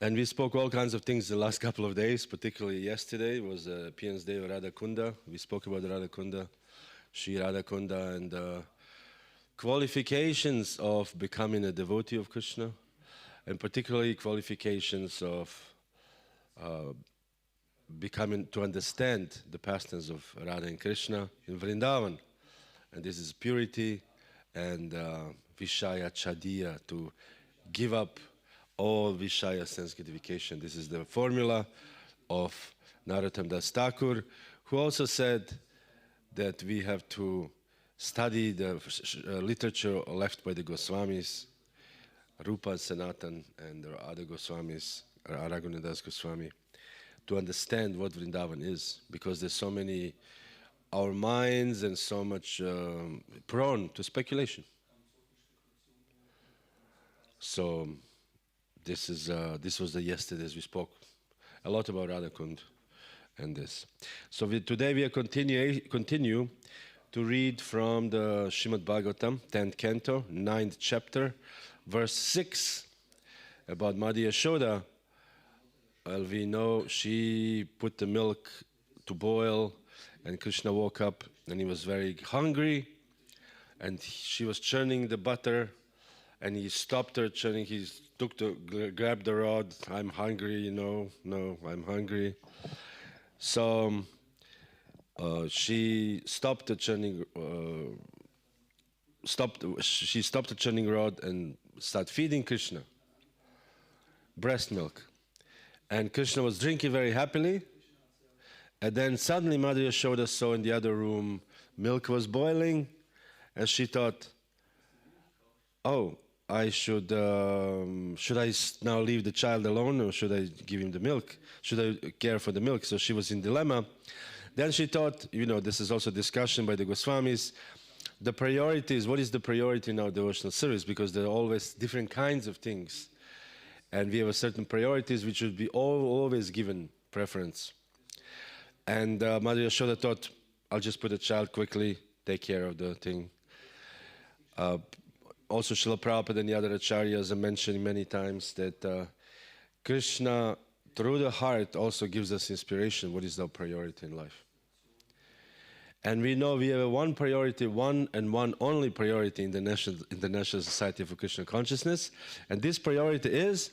And we spoke all kinds of things the last couple of days, particularly yesterday was the appearance day of Radha Kunda. We spoke about Radha Kunda, Shri Radha Kunda, and qualifications of becoming a devotee of Krishna, and particularly qualifications of becoming to understand the pastimes of Radha and Krishna in Vrindavan. And this is purity and Vishaya Chadiya, to give up all Vishaya sense gratification. This is the formula of Narottam Das Thakur, who also said that we have to study the literature left by the Goswamis, Rupa and Sanatan and the other Goswamis, Raghunadas Goswami, to understand what Vrindavan is, because there's so many, our minds and so much prone to speculation. So this was the yesterday's, we spoke a lot about Radha Kund and this. So today we continue to read from the Srimad-Bhagavatam, 10th canto, 9th chapter, verse 6, about Mother Yashoda. Well, we know she put the milk to boil, and Krishna woke up and he was very hungry, and she was churning the butter, and he stopped her churning. He grabbed the rod. I'm hungry, no, I'm hungry. So she stopped the churning. She stopped the churning rod and started feeding Krishna breast milk. And Krishna was drinking very happily. And then suddenly Mother Yashoda saw in the other room milk was boiling, and she thought, oh, I should I now leave the child alone, or should I give him the milk? Should I care for the milk? So she was in dilemma. Then she thought, this is also discussion by the Goswamis, the priorities, what is the priority in our devotional service? Because there are always different kinds of things. And we have a certain priorities which should be always given preference. And Mother Yashoda thought, I'll just put a child quickly, take care of the thing. Also, Srila Prabhupada and the other acharyas are mentioning many times that Krishna, through the heart, also gives us inspiration. What is our priority in life? And we know we have one priority, one and one only priority in the International Society for Krishna Consciousness. And this priority is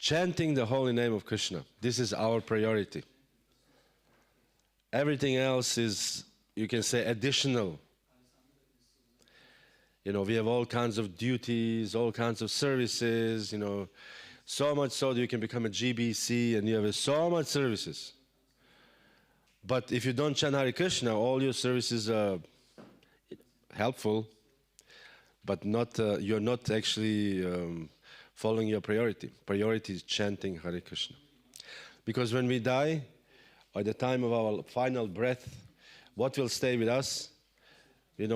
chanting the holy name of Krishna. This is our priority. Everything else is, you can say, additional. We have all kinds of duties, all kinds of services, so much so that you can become a GBC and you have so much services. But if you don't chant Hare Krishna, all your services are helpful, but you're not actually following your priority. Priority is chanting Hare Krishna. Because when we die, at the time of our final breath, what will stay with us? In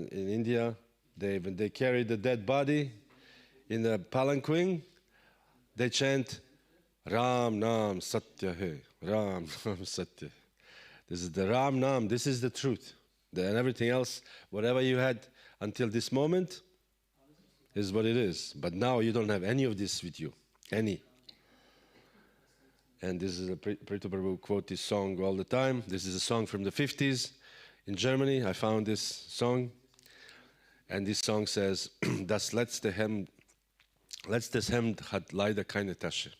India, when they carry the dead body in the palanquin, they chant Ram Nam Satya Hai, Ram Nam Satya. This is the Ram Nam, this is the truth. And everything else, whatever you had until this moment, is what it is. But now you don't have any of this with you, any. And this is a Prabhu quote this song all the time. This is a song from the 50s in Germany. I found this song. And this song says, Das letztes Hemd hat leider keine Tasche.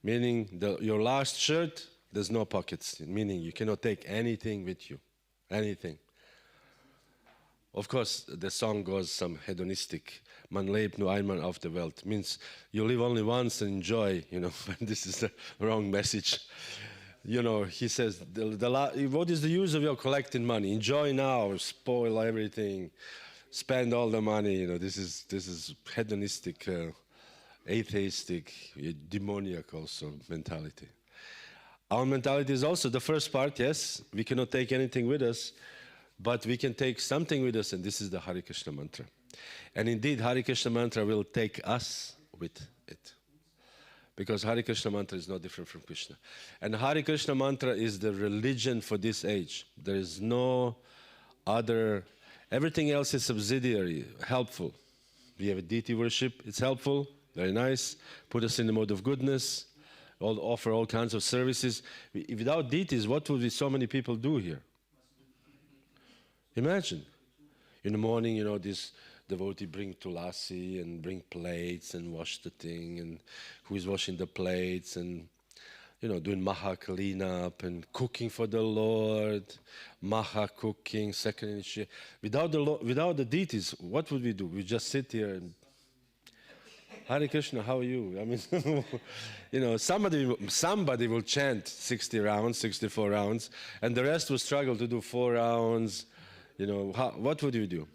Meaning, your last shirt, there's no pockets. Meaning, you cannot take anything with you. Anything. Of course, the song goes some hedonistic. Man lebt nur einmal auf der Welt. Means, you live only once and enjoy, but this is the wrong message. He says, what is the use of your collecting money? Enjoy now, spoil everything, spend all the money. This is hedonistic, atheistic, demoniac also mentality. Our mentality is also the first part, yes, we cannot take anything with us, but we can take something with us, and this is the Hare Krishna mantra. And indeed, Hare Krishna mantra will take us with it. Because Hare Krishna mantra is not different from Krishna. And Hare Krishna mantra is the religion for this age. There is no other, everything else is subsidiary, helpful. We have a deity worship, it's helpful, Very nice. Put us in the mode of goodness. Offer all kinds of services. Without deities, what would so many people do here? Imagine. In the morning, this devotee bring tulasi and bring plates and wash the thing, and who is washing the plates and doing maha cleanup and cooking for the Lord, maha cooking, second initiation. Without the deities, what would we do? We just sit here and Hare Krishna, how are you? I mean, somebody will chant 60 rounds, 64 rounds, and the rest will struggle to do 4 rounds. What would you do?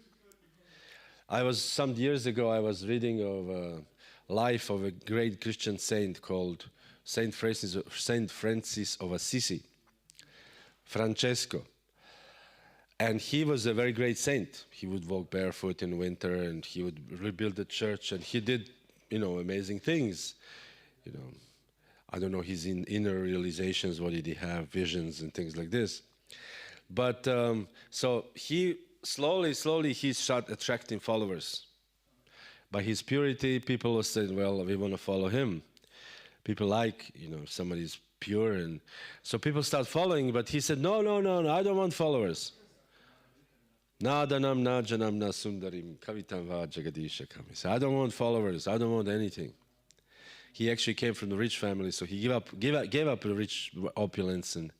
Some years ago, I was reading of a life of a great Christian saint called Saint Francis of Assisi, Francesco. And he was a very great saint. He would walk barefoot in winter, and he would rebuild the church, and he did, amazing things. I don't know his inner realizations, what did he have, visions and things like this. But so he slowly he started attracting followers. By his purity, people were saying, well, we want to follow him. People like, if somebody's pure. And so people start following, but he said, no, I don't want followers. Nadanam na janam na sundarim kavitam va jagadisha kami. So I don't want followers. I don't want anything. He actually came from the rich family, so he gave up the rich opulence and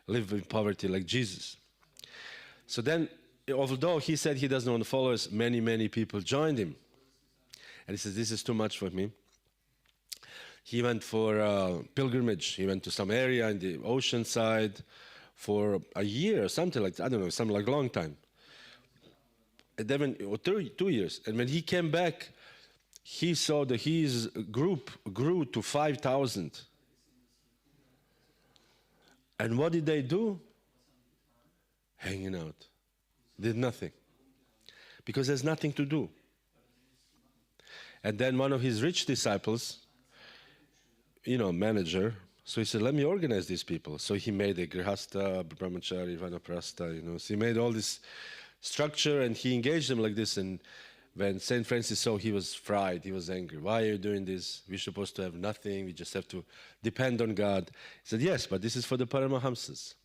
lived in poverty like Jesus. So then, although he said he doesn't want followers, many people joined him. And he says, this is too much for me. He went for a pilgrimage. He went to some area in the ocean side for a year or something like that. I don't know, something like a long time. And then, or 2 years. And when he came back, he saw that his group grew to 5,000. And what did they do? Hanging out. Did nothing. Because there's nothing to do. And then one of his rich disciples, manager, so he said, let me organize these people. So he made a grihasta, brahmachari, vanaprastha, so he made all this structure and he engaged them like this. And when St. Francis saw, he was fried, he was angry. Why are you doing this? We're supposed to have nothing, we just have to depend on God. He said, yes, but this is for the Paramahamsas.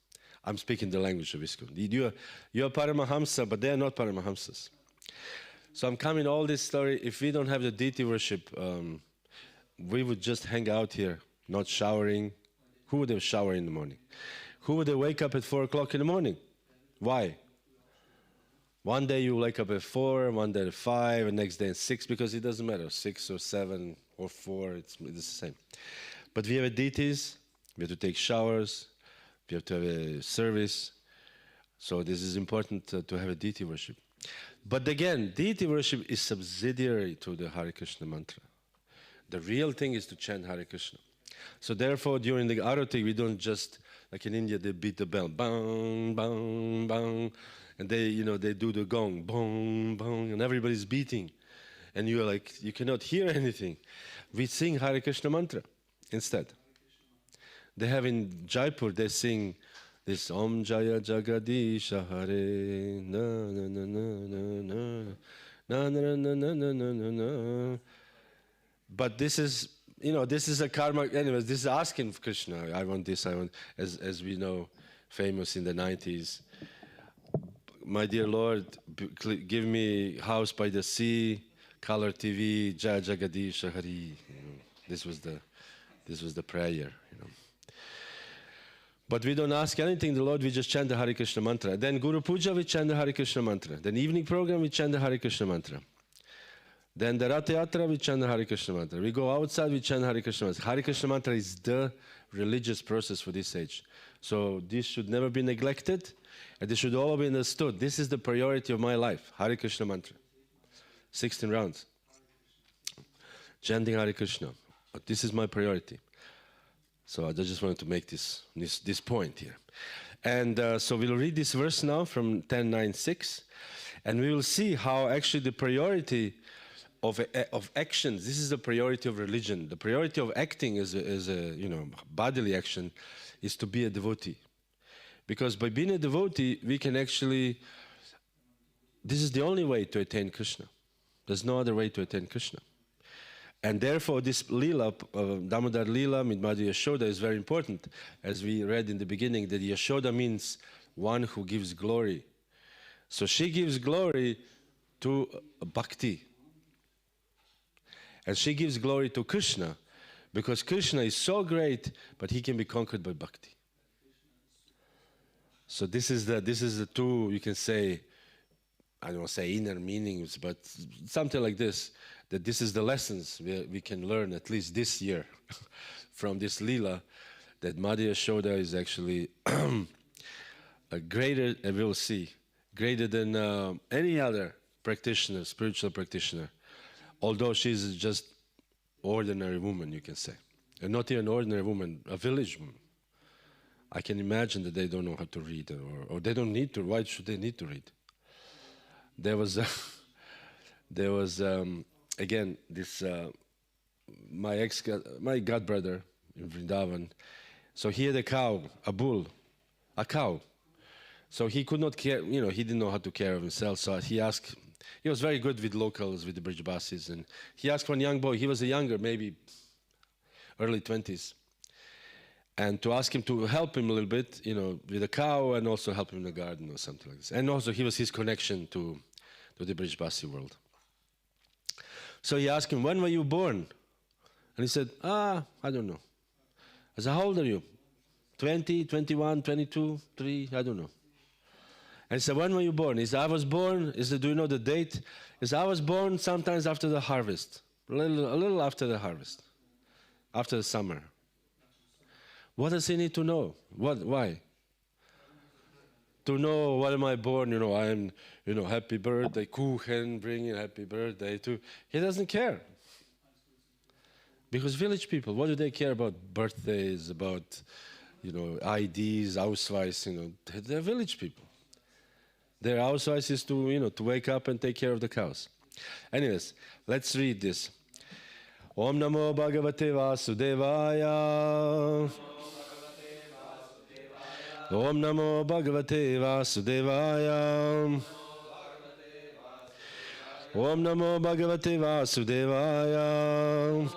I'm speaking the language of ISKCON. You're Paramahamsa, but they are not Paramahamsas. So I'm coming all this story, if we don't have the deity worship, we would just hang out here, not showering. Who would have showered in the morning? Who would have wake up at 4 o'clock in the morning? Why? One day you wake up at 4, one day at 5, and next day at 6, because it doesn't matter, 6 or 7 or 4, it's the same. But we have deities, we have to take showers, we have to have a service. So this is important to have a deity worship. But again, deity worship is subsidiary to the Hare Krishna mantra. The real thing is to chant Hare Krishna. So therefore, during the arati, we don't just, like in India, they beat the bell, bang, bang, bang, and they do the gong, bang, bang, and everybody's beating. And you're like, you cannot hear anything. We sing Hare Krishna mantra instead. They have in Jaipur, they sing this Om Jaya Jagadisha Hare, na na na na na na na na na na na na na. But this is, this is a karma. Anyways, this is asking Krishna. I want this. I want, as we know, famous in the 90s. My dear Lord, give me house by the sea, color TV, Jaya Jagadisha Hari. This was the prayer. But we don't ask anything the Lord, we just chant the Hare Krishna mantra. Then Guru Puja, we chant the Hare Krishna mantra. Then evening program, we chant the Hare Krishna mantra. Then the Rath Yatra, we chant the Hare Krishna mantra. We go outside, we chant Hare Krishna mantra. Hare Krishna mantra is the religious process for this age. So this should never be neglected, and this should all be understood. This is the priority of my life, Hare Krishna mantra. 16 rounds. Chanting Hare Krishna. This is my priority. So I just wanted to make this point here. And so we'll read this verse now from 10.9.6, and we will see how actually the priority of actions, this is the priority of religion. The priority of acting is a bodily action is to be a devotee. Because by being a devotee, we can actually, this is the only way to attain Krishna. There's no other way to attain Krishna. And therefore, this Lila, Damodara Lila with Mother Yashoda is very important. As we read in the beginning, that Yashoda means one who gives glory. So she gives glory to bhakti. And she gives glory to Krishna, because Krishna is so great, but he can be conquered by bhakti. So this is the two, you can say, I don't want to say inner meanings, but something like this, that this is the lessons we can learn at least this year from this Lila, that Mother Yashoda is actually a greater, and we'll see, greater than any other practitioner, spiritual practitioner, although she's just ordinary woman, you can say. And not even ordinary woman, a village woman. I can imagine that they don't know how to read, or they don't need to. Why should they need to read? There was again this my god brother in Vrindavan. So he had a cow, a bull, a cow. So he could not care, he didn't know how to care of himself. So he asked. He was very good with locals, with the Brijbasis, and he asked one young boy. He was a younger, maybe early 20s, and to ask him to help him a little bit, with the cow, and also help him in the garden or something like this. And also he was his connection to the Brijbasi world. So he asked him, when were you born? And he said, I don't know. I said, how old are you? 20, 21, 22, 3, I don't know. And he said, when were you born? He said, I was born. He said, do you know the date? He said, I was born sometimes after the harvest, a little after the harvest, after the summer. What does he need to know? Why? To know what am I born? I'm, happy birthday, Kuchen, bringing happy birthday to. He doesn't care. Because village people, what do they care about birthdays, about, IDs, Ausweis, they're village people. Their Ausweis is to wake up and take care of the cows. Anyways, let's read this. Om Namo Bhagavate Vasudevaya. Om Namo Bhagavate Vasudevaya. Om Namo Bhagavate Vasudevaya.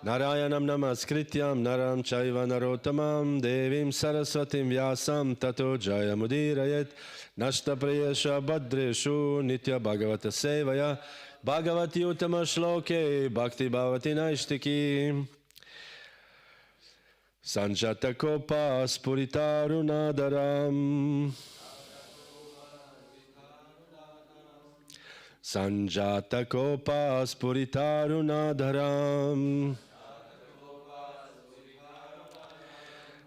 Narayanam namaskrityam naram chaiva narotamam devim saraswatim vyasam tato jaya mudirayet nashta prayesha badreshu nitya bhagavata sevaya bhagavati uttama shloke bhakti bhavati naishtiki sanjata kopa spuritarunadaram sanjata kopa spuritarunadaram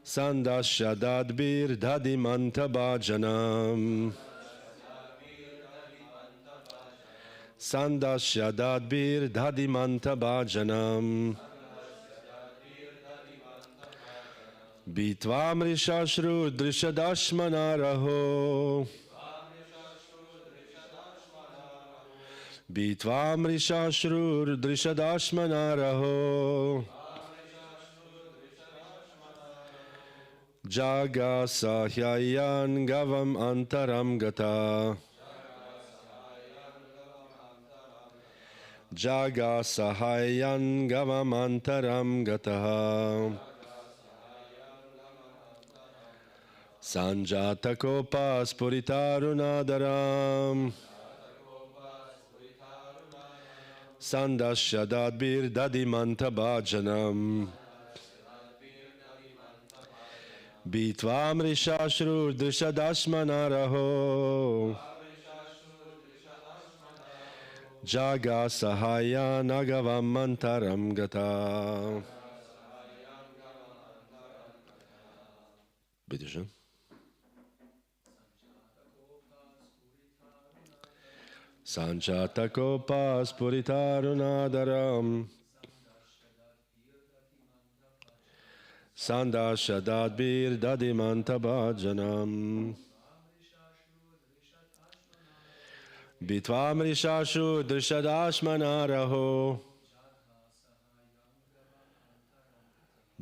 Sandashadadbir dadimanta bhajanam. Sandashadadbir dadimanta bhajanam. Bitvam rishashru drishadashmanaraho. Bitvam rishashru drishadashmanaraho. Jaga sahyayan gavam antaram gata. Jaga sahayan gavam antaram gata. Sanjata kopa spuritarunadaram. Sandashadadbir dadimanta bhajanam. Bitvam rishashru drishadashmanaraho. Jaga sahaya nagavam mantaram gata. Bitte schön. Sanjata kopa spuritarunadaram. Sandashadadbir dadimanta bhajanam. Bitvam rishashu drishadashmanaraho.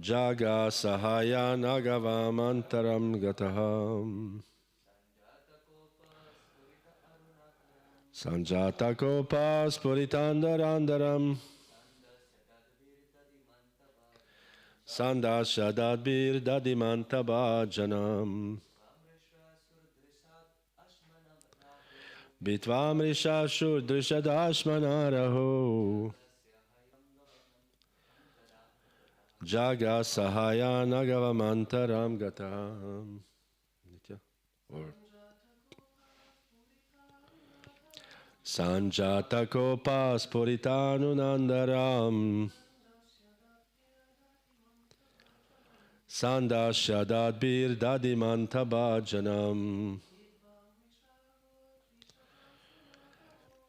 Jaga sahaya nagavam antaram gataham. Sanjata kopa spuritandarandaram. Sandasya dadbir dadimantaba janam. Bitvam shurdrishadashmanaraho. Jaga sahaya nagavamantaram gatam. Or Sanjata kopa spuritanunandaram. Sandasya dadbir dadimantaba janam.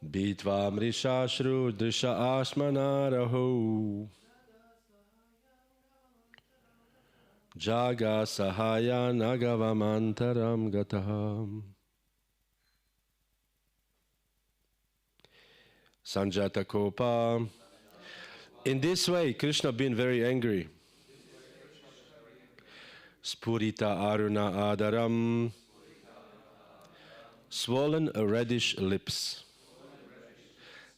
Bitva mrishashru drisha ashmanaraho. Jaga sahaya nagavamantaram gataham. Sanjata kopa. In this way, Krishna been very angry. Spurita aruna adaram. Swollen reddish lips.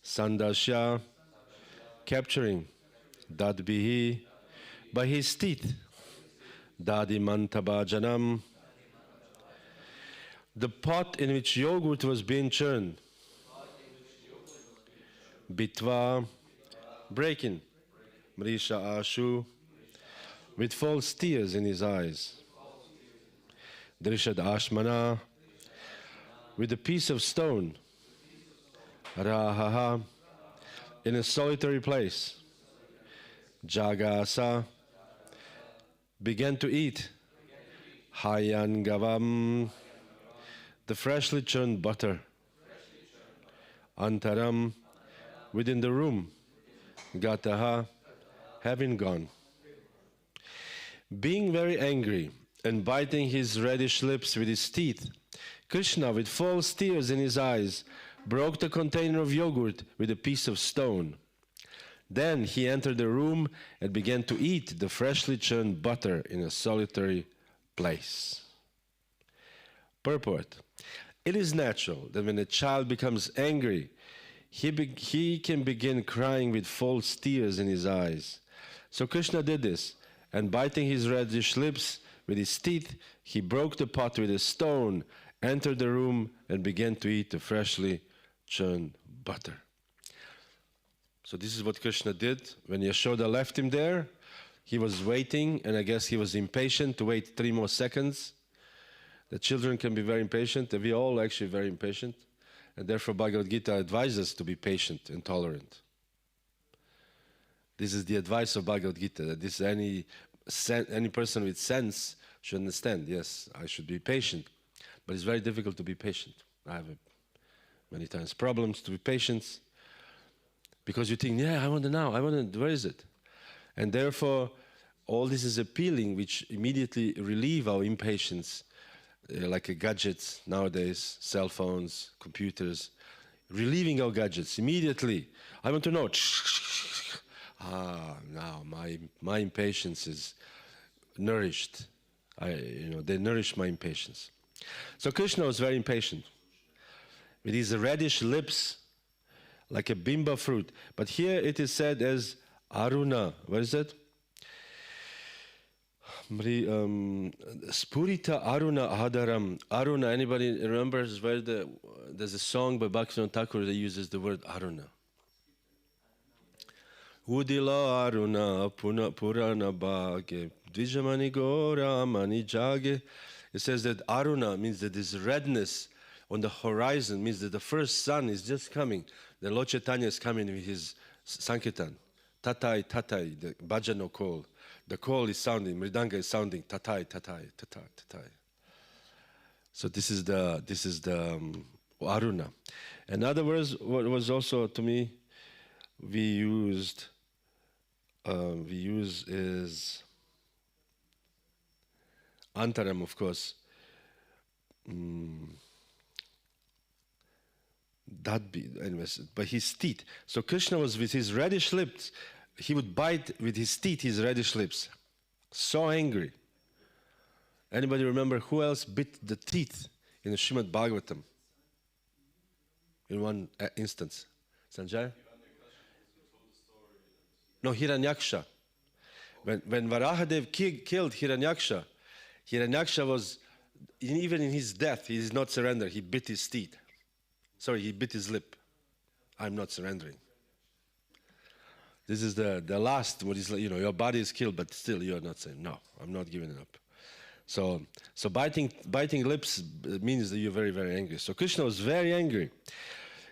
Sandasya, capturing. Dadbihi, by his teeth. Dadimantabhajanam, the pot in which yogurt was being churned. Bitva, breaking. Mrisha ashu, with false tears in his eyes. Drishad ashmana, with a piece of stone. Rahaha, in a solitary place. Jagasa, began to eat. Hayan gavam, the freshly churned butter. Antaram, within the room. Gataha, having gone. Being very angry and biting his reddish lips with his teeth, Krishna, with false tears in his eyes, broke the container of yogurt with a piece of stone. Then he entered the room and began to eat the freshly churned butter in a solitary place. Purport. It is natural that when a child becomes angry, he can begin crying with false tears in his eyes. So Krishna did this, and biting his reddish lips with his teeth, he broke the pot with a stone, entered the room, and began to eat the freshly churned butter. So this is what Krishna did. When Yashoda left him there, he was waiting, and I guess he was impatient to wait 3 more seconds. The children can be very impatient, and we all actually very impatient. And therefore Bhagavad Gita advises us to be patient and tolerant. This is the advice of Bhagavad Gita, that this any person with sense should understand. Yes, I should be patient, but it's very difficult to be patient. I have many times problems to be patient, because you think, yeah, I want to now, where is it? And therefore, all this is appealing, which immediately relieve our impatience, like gadgets nowadays, cell phones, computers, relieving our gadgets immediately. I want to know. Now my impatience is nourished. They nourish my impatience. So Krishna was very impatient, with his reddish lips, like a bimba fruit. But here it is said as aruna. Where is it? Spurita aruna adaram. Aruna, anybody remembers where there's a song by Bhaktivinoda Thakur that uses the word aruna? Udila aruna purana bhage dvijamani gora mani jage. It says that aruna means that this redness on the horizon means that the first sun is just coming. The Lord Chaitanya is coming with his Sankirtan. Tatai, tatai, the bhajano call. The call is sounding, Mridanga is sounding, tatai, tatai, tatai, tatai. So this is the Aruna. In other words, what was also to me, we use is Antaram, of course. Anyways, by his teeth. So Krishna was with his reddish lips. He would bite with his teeth his reddish lips. So angry. Anybody remember who else bit the teeth in the Srimad-Bhagavatam? in one instance. Sanjay? No, Hiranyaksha. When Varahadev killed Hiranyaksha, Hiranyaksha was, even in his death, he did not surrender. He bit his teeth. Sorry, he bit his lip. I'm not surrendering. This is the last, what is, your body is killed, but still you're not saying, no, I'm not giving it up. So biting lips means that you're very, very angry. So Krishna was very angry,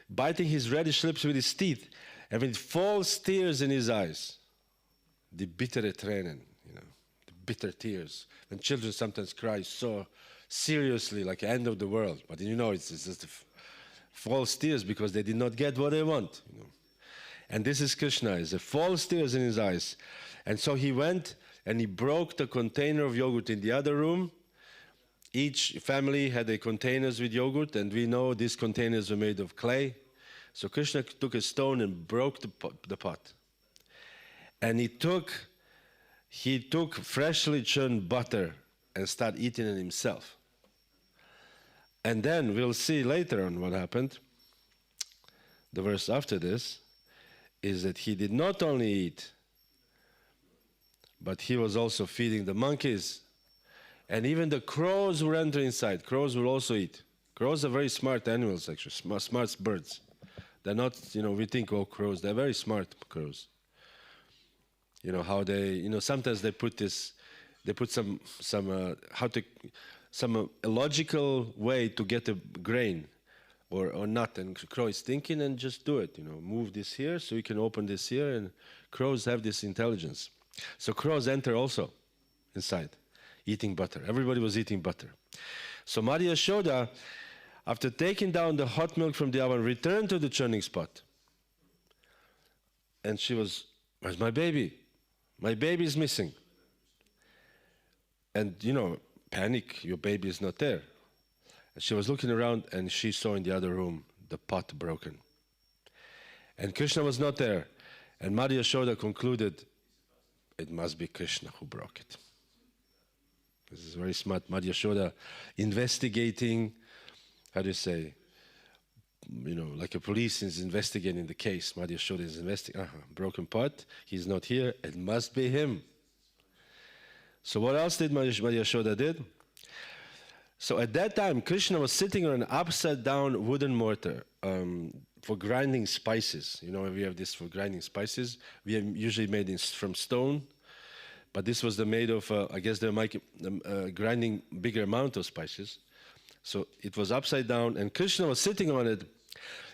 biting his reddish lips with his teeth, and with false tears in his eyes. The bittere Tränen, the bitter tears. When children sometimes cry so seriously, like the end of the world, but it's just false tears because they did not get what they want. And this is Krishna, is the false tears in his eyes. And so he went and he broke the container of yogurt in the other room. Each family had a containers with yogurt, and we know these containers were made of clay. So Krishna took a stone and broke the pot. And he took freshly churned butter and started eating it himself. And then we'll see later on what happened. The verse after this is that he did not only eat, but he was also feeding the monkeys. And even the crows were entering inside. Crows will also eat. Crows are very smart animals, actually, smart birds. They're not, we think, oh, crows. They're very smart crows. How they, sometimes they put some illogical way to get a grain or nut, and crow is thinking and just do it, move this here so we can open this here, and crows have this intelligence. So crows enter also inside, eating butter. Everybody was eating butter. So Maria Yashoda, after taking down the hot milk from the oven, returned to the churning spot. And she was, where's my baby? My baby is missing. And, panic, your baby is not there. And she was looking around and she saw in the other room the pot broken. And Krishna was not there. And Maria Yashoda concluded, it must be Krishna who broke it. This is very smart. Maria Yashoda investigating, how do you say, like a police is investigating the case. Maria Yashoda is investigating, broken pot, he's not here, it must be him. So what else did Maria Yashoda did? So at that time, Krishna was sitting on an upside down wooden mortar for grinding spices. We have this for grinding spices. We have usually made from stone, but this was made of, I guess they're grinding bigger amount of spices. So it was upside down, and Krishna was sitting on it,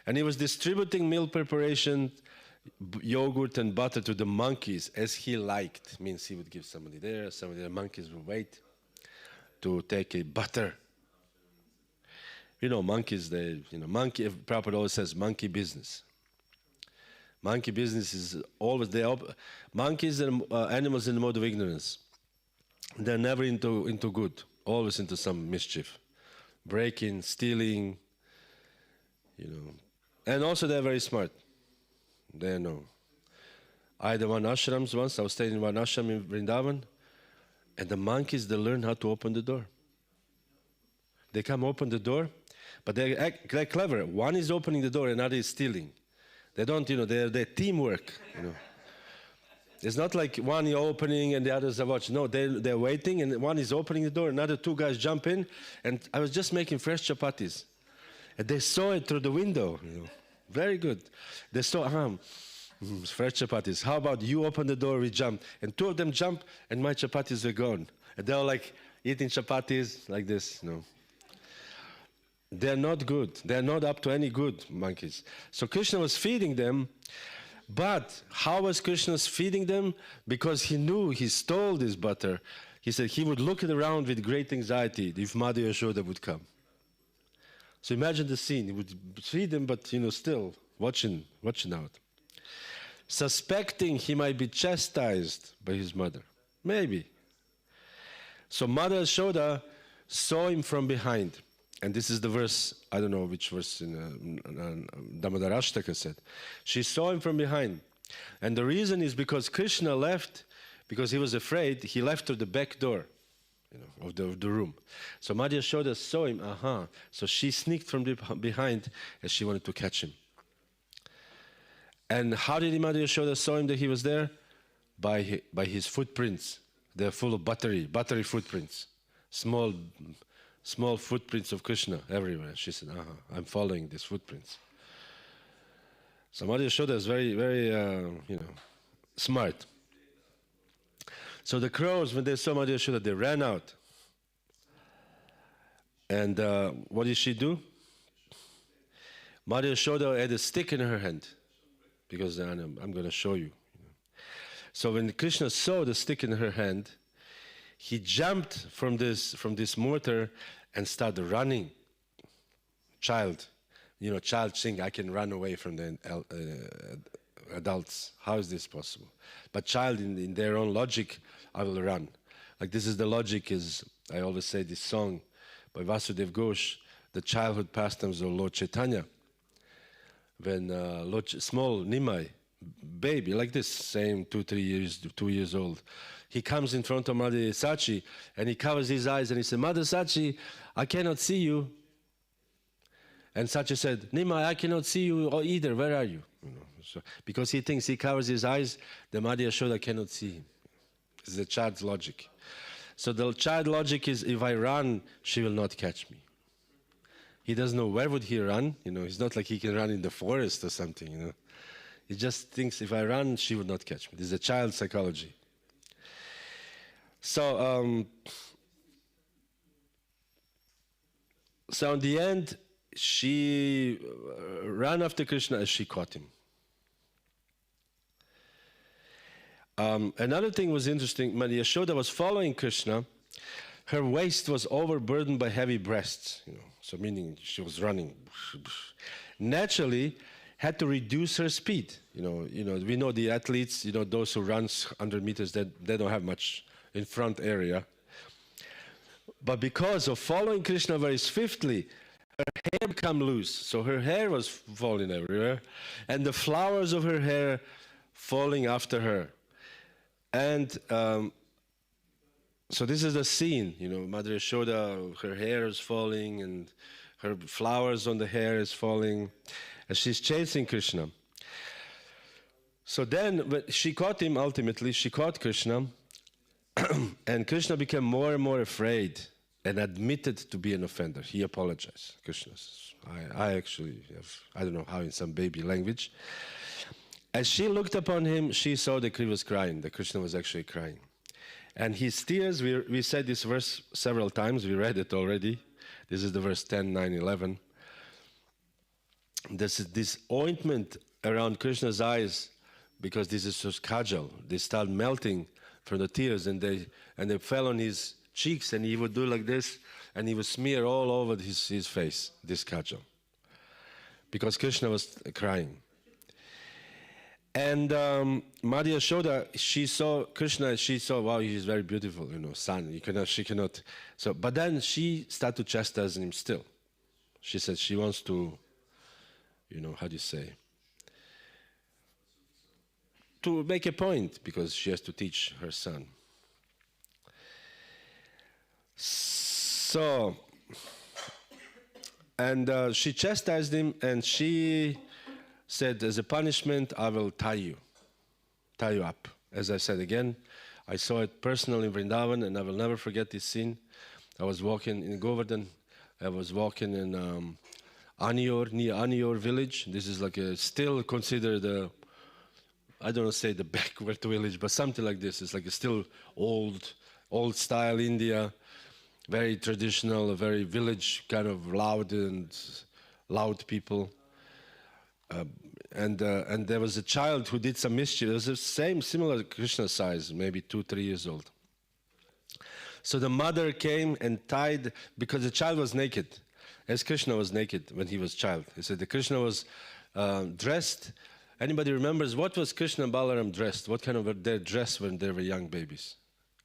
and he was distributing milk preparation, yogurt and butter to the monkeys as he liked. Means he would give somebody there, some of the monkeys would wait to take a butter. Monkeys, monkey, Prabhupada always says monkey business. Monkey business is always, monkeys are animals in the mode of ignorance. They're never into good, always into some mischief. Breaking, stealing, and also they're very smart. They know. I had one ashrams once. I was staying in one ashram in Vrindavan, and the monkeys, they learn how to open the door. They come open the door, but they're clever. One is opening the door, another is stealing. They don't, they're teamwork. It's not like one is opening and the others are watching. No, they're waiting, and one is opening the door, another two guys jump in, and I was just making fresh chapatis. And they saw it through the window. Very good. They saw, fresh chapatis. How about you open the door, we jump. And two of them jump, and my chapatis are gone. And they were like eating chapatis like this. They're not good. They're not up to any good, monkeys. So Krishna was feeding them. But how was Krishna feeding them? Because he knew he stole this butter. He said he would look around with great anxiety if Mother Yashoda would come. So imagine the scene. He would feed them, but still watching out. Suspecting he might be chastised by his mother. Maybe. So Mother Yashoda saw him from behind. And this is the verse, I don't know which verse in Damodara Lila said. She saw him from behind. And the reason is because Krishna left, because he was afraid, he left through the back door. of the room. So Madhya Yashoda saw him, So she sneaked from behind and she wanted to catch him. And how did Madhya Yashoda saw him that he was there? By his footprints. They're full of buttery footprints. Small footprints of Krishna everywhere. She said, I'm following these footprints. So Madhya Yashoda is very, very, smart. So the crows, when they saw Madhya Yashoda, they ran out. And what did she do? Madhya Yashoda had a stick in her hand, because I'm going to show you. So when Krishna saw the stick in her hand, he jumped from this mortar and started running. Child saying, I can run away from the adults. How is this possible? But child, in their own logic, I will run. Like this is the logic, I always say this song by Vasudev Ghosh, the childhood pastimes of Lord Chaitanya. When small Nimai, baby, like this, same 2 years old, he comes in front of Mother Sachi and he covers his eyes and he said, Mother Sachi, I cannot see you. And Sachi said, Nimai, I cannot see you either, where are you? So, because he thinks he covers his eyes, the Madhya Yashoda cannot see him. It's the child's logic. So the child logic is, if I run, she will not catch me. He doesn't know where would he run. It's not like he can run in the forest or something. He just thinks, if I run, she would not catch me. This is a child psychology. So, in the end, she ran after Krishna as she caught him. Another thing was interesting. When Yashoda was following Krishna, her waist was overburdened by heavy breasts. So meaning she was running. Naturally, had to reduce her speed. We know the athletes. Those who run 100 meters, they don't have much in front area. But because of following Krishna very swiftly, her hair became loose. So her hair was falling everywhere, and the flowers of her hair falling after her. And so this is the scene, Mother Yashoda, her hair is falling and her flowers on the hair is falling, and she's chasing Krishna. So then when she caught him, ultimately, she caught Krishna, and Krishna became more and more afraid and admitted to be an offender. He apologized. Krishna says, I actually have, I don't know how, in some baby language. As she looked upon him, she saw that he was crying, that Krishna was actually crying. And his tears, we said this verse several times, we read it already. This is the verse 10, 9, 11. This ointment around Krishna's eyes, because this is just kajal, they start melting from the tears, and they fell on his cheeks, and he would do like this, and he would smear all over his face, this kajal, because Krishna was crying. And Madhya Yashoda, she saw Krishna, she saw, wow, he's very beautiful, son. She cannot. So, but then she started to chastise him still. She said she wants to, how do you say? To make a point, because she has to teach her son. So, and she chastised him, and she said, as a punishment, I will tie you up. As I said again, I saw it personally in Vrindavan, and I will never forget this scene. I was walking in Govardhan. I was walking in Anior, near Anior village. This is like still considered I don't want to say the backward village, but something like this. It's like a still old style India, very traditional, a very village kind of loud people. And there was a child who did some mischief. It was the similar Krishna size, maybe 2-3 years old. So the mother came and tied, because the child was naked, as Krishna was naked when he was a child. He said that Krishna was dressed. Anybody remembers what was Krishna and Balaram dressed? What kind of their dress when they were young babies,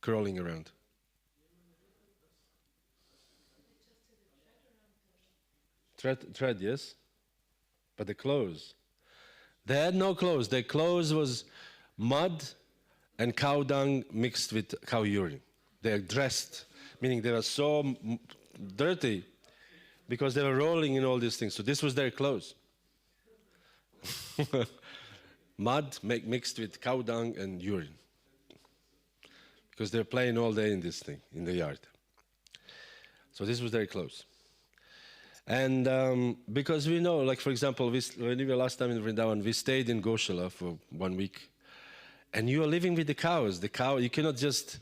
crawling around? Thread, yes? But the clothes. They had no clothes. Their clothes was mud and cow dung mixed with cow urine. They are dressed, meaning they were so dirty because they were rolling in all these things. So this was their clothes. Mud mixed with cow dung and urine. Because they're playing all day in this thing, in the yard. So this was their clothes. And because we know, like for example, when we were last time in Vrindavan, we stayed in Goshala for 1 week. And you are living with the cows. The cow, you cannot just,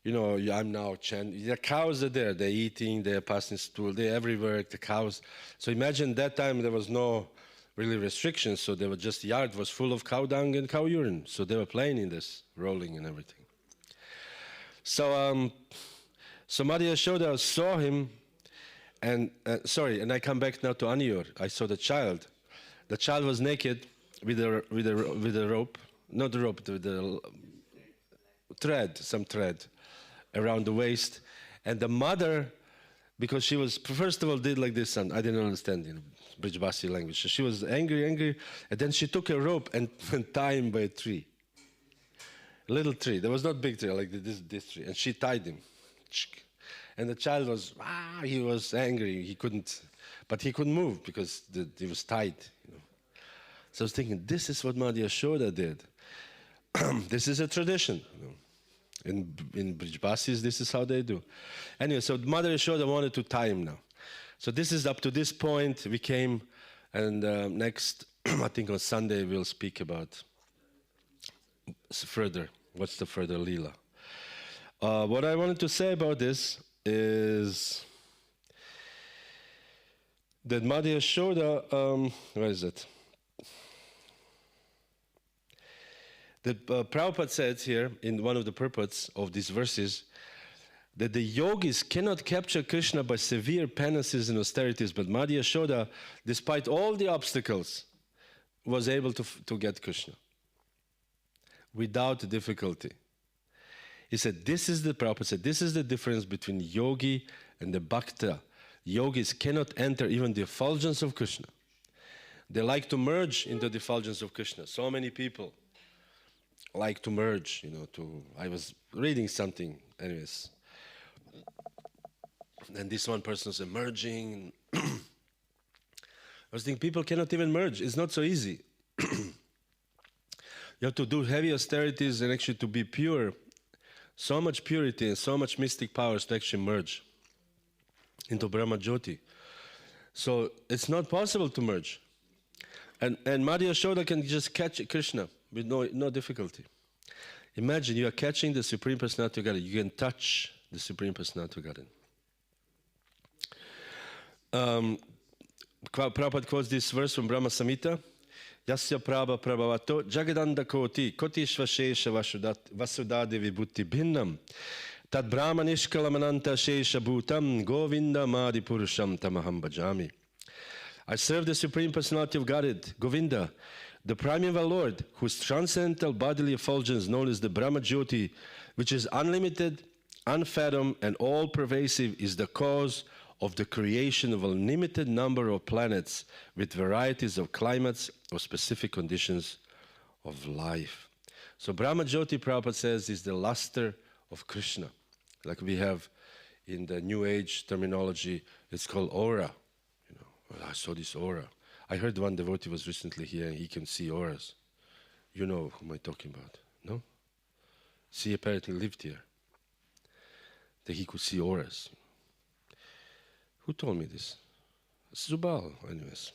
I'm now chanting. The cows are there. They're eating, they're passing stool, they're everywhere, the cows. So imagine that time there was no really restrictions. So they were just, the yard was full of cow dung and cow urine. So they were playing in this, rolling and everything. So Mother Yashoda saw him, and I come back now to Aniyur. I saw the child. The child was naked with a rope, not the rope, the thread, some thread around the waist. And the mother, because she was, first of all, did like this, and I didn't understand, Brijbasi language. So she was angry, and then she took a rope and tied him by a tree. A little tree. There was not big tree, like this tree. And she tied him. And the child was, he was angry. He couldn't move because he was tied. So I was thinking, this is what Mother Yashoda did. This is a tradition. In Brijbasis, this is how they do. Anyway, so Mother Yashoda wanted to tie him now. So this is up to this point we came, and next, I think on Sunday, we'll speak about further, what's the further Lila. What I wanted to say about this is that Mother Yashoda, where is it? That Prabhupada said here in one of the purports of these verses that the yogis cannot capture Krishna by severe penances and austerities, but Mother Yashoda, despite all the obstacles, was able to get Krishna without difficulty. He said, Prabhupada said, this is the difference between yogi and the bhakta. Yogis cannot enter even the effulgence of Krishna. They like to merge into the effulgence of Krishna. So many people like to merge, I was reading something, anyways. And this one person was emerging. I was thinking, people cannot even merge. It's not so easy. You have to do heavy austerities and actually to be pure. So much purity and so much mystic powers to actually merge into Brahma Jyoti. So it's not possible to merge. And Mother Yashoda can just catch Krishna with no difficulty. Imagine you are catching the Supreme Personality of Godhead. You can touch the Supreme Personality of Godhead. Prabhupada quotes this verse from Brahma Samhita. Yasya prabha prabhavato jagadanda koti kotishvashesha vasudade vibhuti bhinnam tad brahma nishkalamananta shesha bhutam govinda madi purusham tamaham bhajami. I serve the Supreme Personality of Godhead, Govinda, the primeval Lord, whose transcendental bodily effulgence known as the Brahma Jyoti, which is unlimited, unfathomed, and all-pervasive, is the cause of the creation of a limited number of planets with varieties of climates or specific conditions of life. So Brahma Jyoti, Prabhupada says, is the luster of Krishna. Like we have in the New Age terminology, it's called aura. I saw this aura. I heard one devotee was recently here and he can see auras. You know who am I talking about, no? He apparently lived here. That he could see auras. Who told me this? Subal, anyways.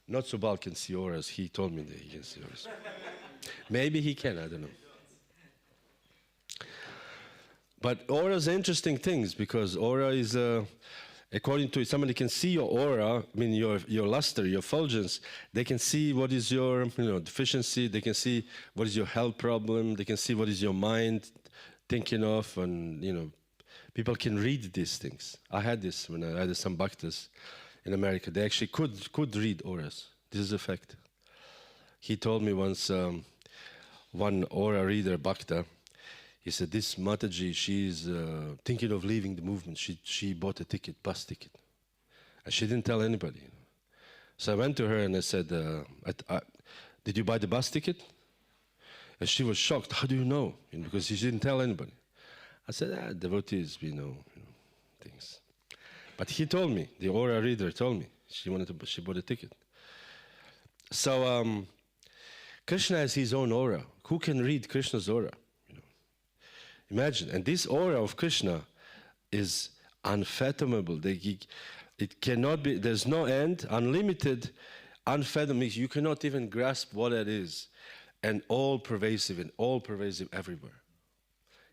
Not Subal can see auras. He told me that he can see auras. Maybe he can, I don't know. But auras are interesting things because aura is, according to somebody can see your aura, I mean your luster, your effulgence. They can see what is your deficiency. They can see what is your health problem. They can see what is your mind thinking of, and people can read these things. I had this when I had some bhaktas in America. They actually could read auras. This is a fact. He told me once, one aura reader, bhakta, he said, this Mataji, she's thinking of leaving the movement. She bought a ticket, bus ticket. And she didn't tell anybody. So I went to her and I said, did you buy the bus ticket? And she was shocked. How do you know? Because she didn't tell anybody. I said, devotees, we know, things. But he told me, the aura reader told me, she bought a ticket. So Krishna has his own aura. Who can read Krishna's aura? Imagine, and this aura of Krishna is unfathomable. It cannot be, there's no end, unlimited, unfathomable. You cannot even grasp what it is. And all pervasive everywhere.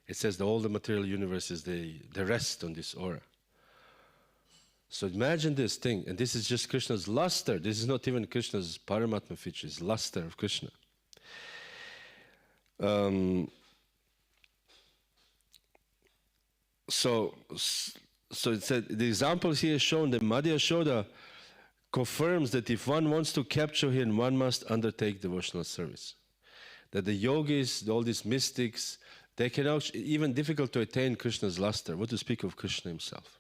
It says that all the material universes, they rest on this aura. So imagine this thing, and this is just Krishna's luster. This is not even Krishna's Paramatma feature, it's luster of Krishna. So it said, the examples here shown, the Madhya Shoda confirms that if one wants to capture him, one must undertake devotional service. That the yogis, all these mystics, they can actually, even difficult to attain Krishna's luster, what to speak of Krishna himself.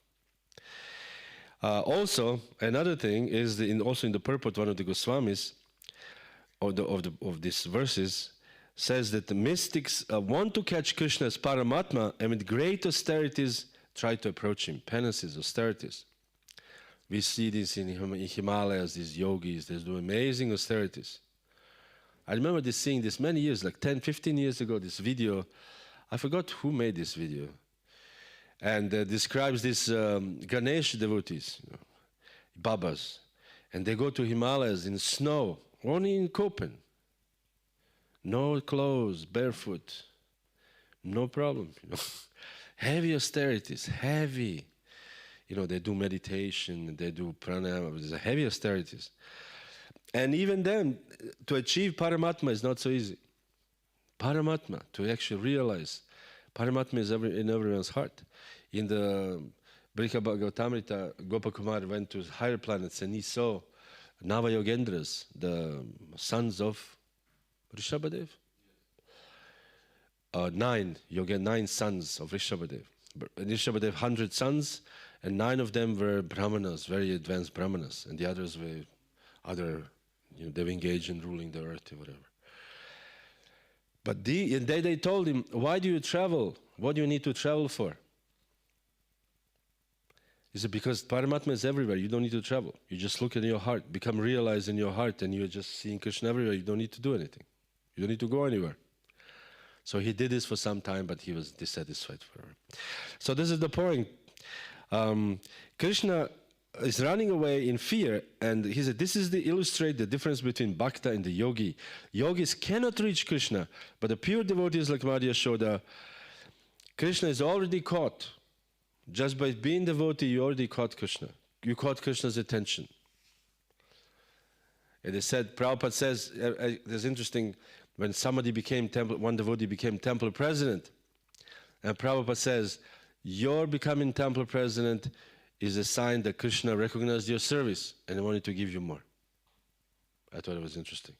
Also, another thing is, also in the purport, one of the Goswamis of these verses says that the mystics want to catch Krishna as Paramatma and with great austerities try to approach him, penances, austerities. We see this in Himalayas, these yogis, they do amazing austerities. I remember seeing this many years, like 10, 15 years ago, this video. I forgot who made this video. And describes these Ganesh devotees, Babas. And they go to Himalayas in snow, only in Copen. No clothes, barefoot, no problem. Heavy austerities, heavy. They do meditation, they do pranayama, there's heavy austerities. And even then, to achieve Paramatma is not so easy. Paramatma, to actually realize, Paramatma is in everyone's heart. In the Bhagavatam, Gopakumar went to higher planets and he saw Navayogendras, the sons of Rishabhadev. 9 sons of Rishabhadev. Rishabhadev 100 sons, and 9 of them were Brahmanas, very advanced Brahmanas, and the others were other, they were engaged in ruling the earth or whatever. But they told him, why do you travel? What do you need to travel for? He said, because Paramatma is everywhere. You don't need to travel. You just look in your heart, become realized in your heart, and you're just seeing Krishna everywhere. You don't need to do anything. You don't need to go anywhere. So he did this for some time, but he was dissatisfied forever. So this is the point. Krishna is running away in fear, and he said, this is to illustrate the difference between Bhakta and the yogi. Yogis cannot reach Krishna, but the pure devotees like Madhya Shoda, Krishna is already caught. Just by being devotee, you already caught Krishna. You caught Krishna's attention. And they said, Prabhupada says, there's interesting, when one devotee became temple president, and Prabhupada says, your becoming temple president is a sign that Krishna recognized your service and wanted to give you more. I thought it was interesting.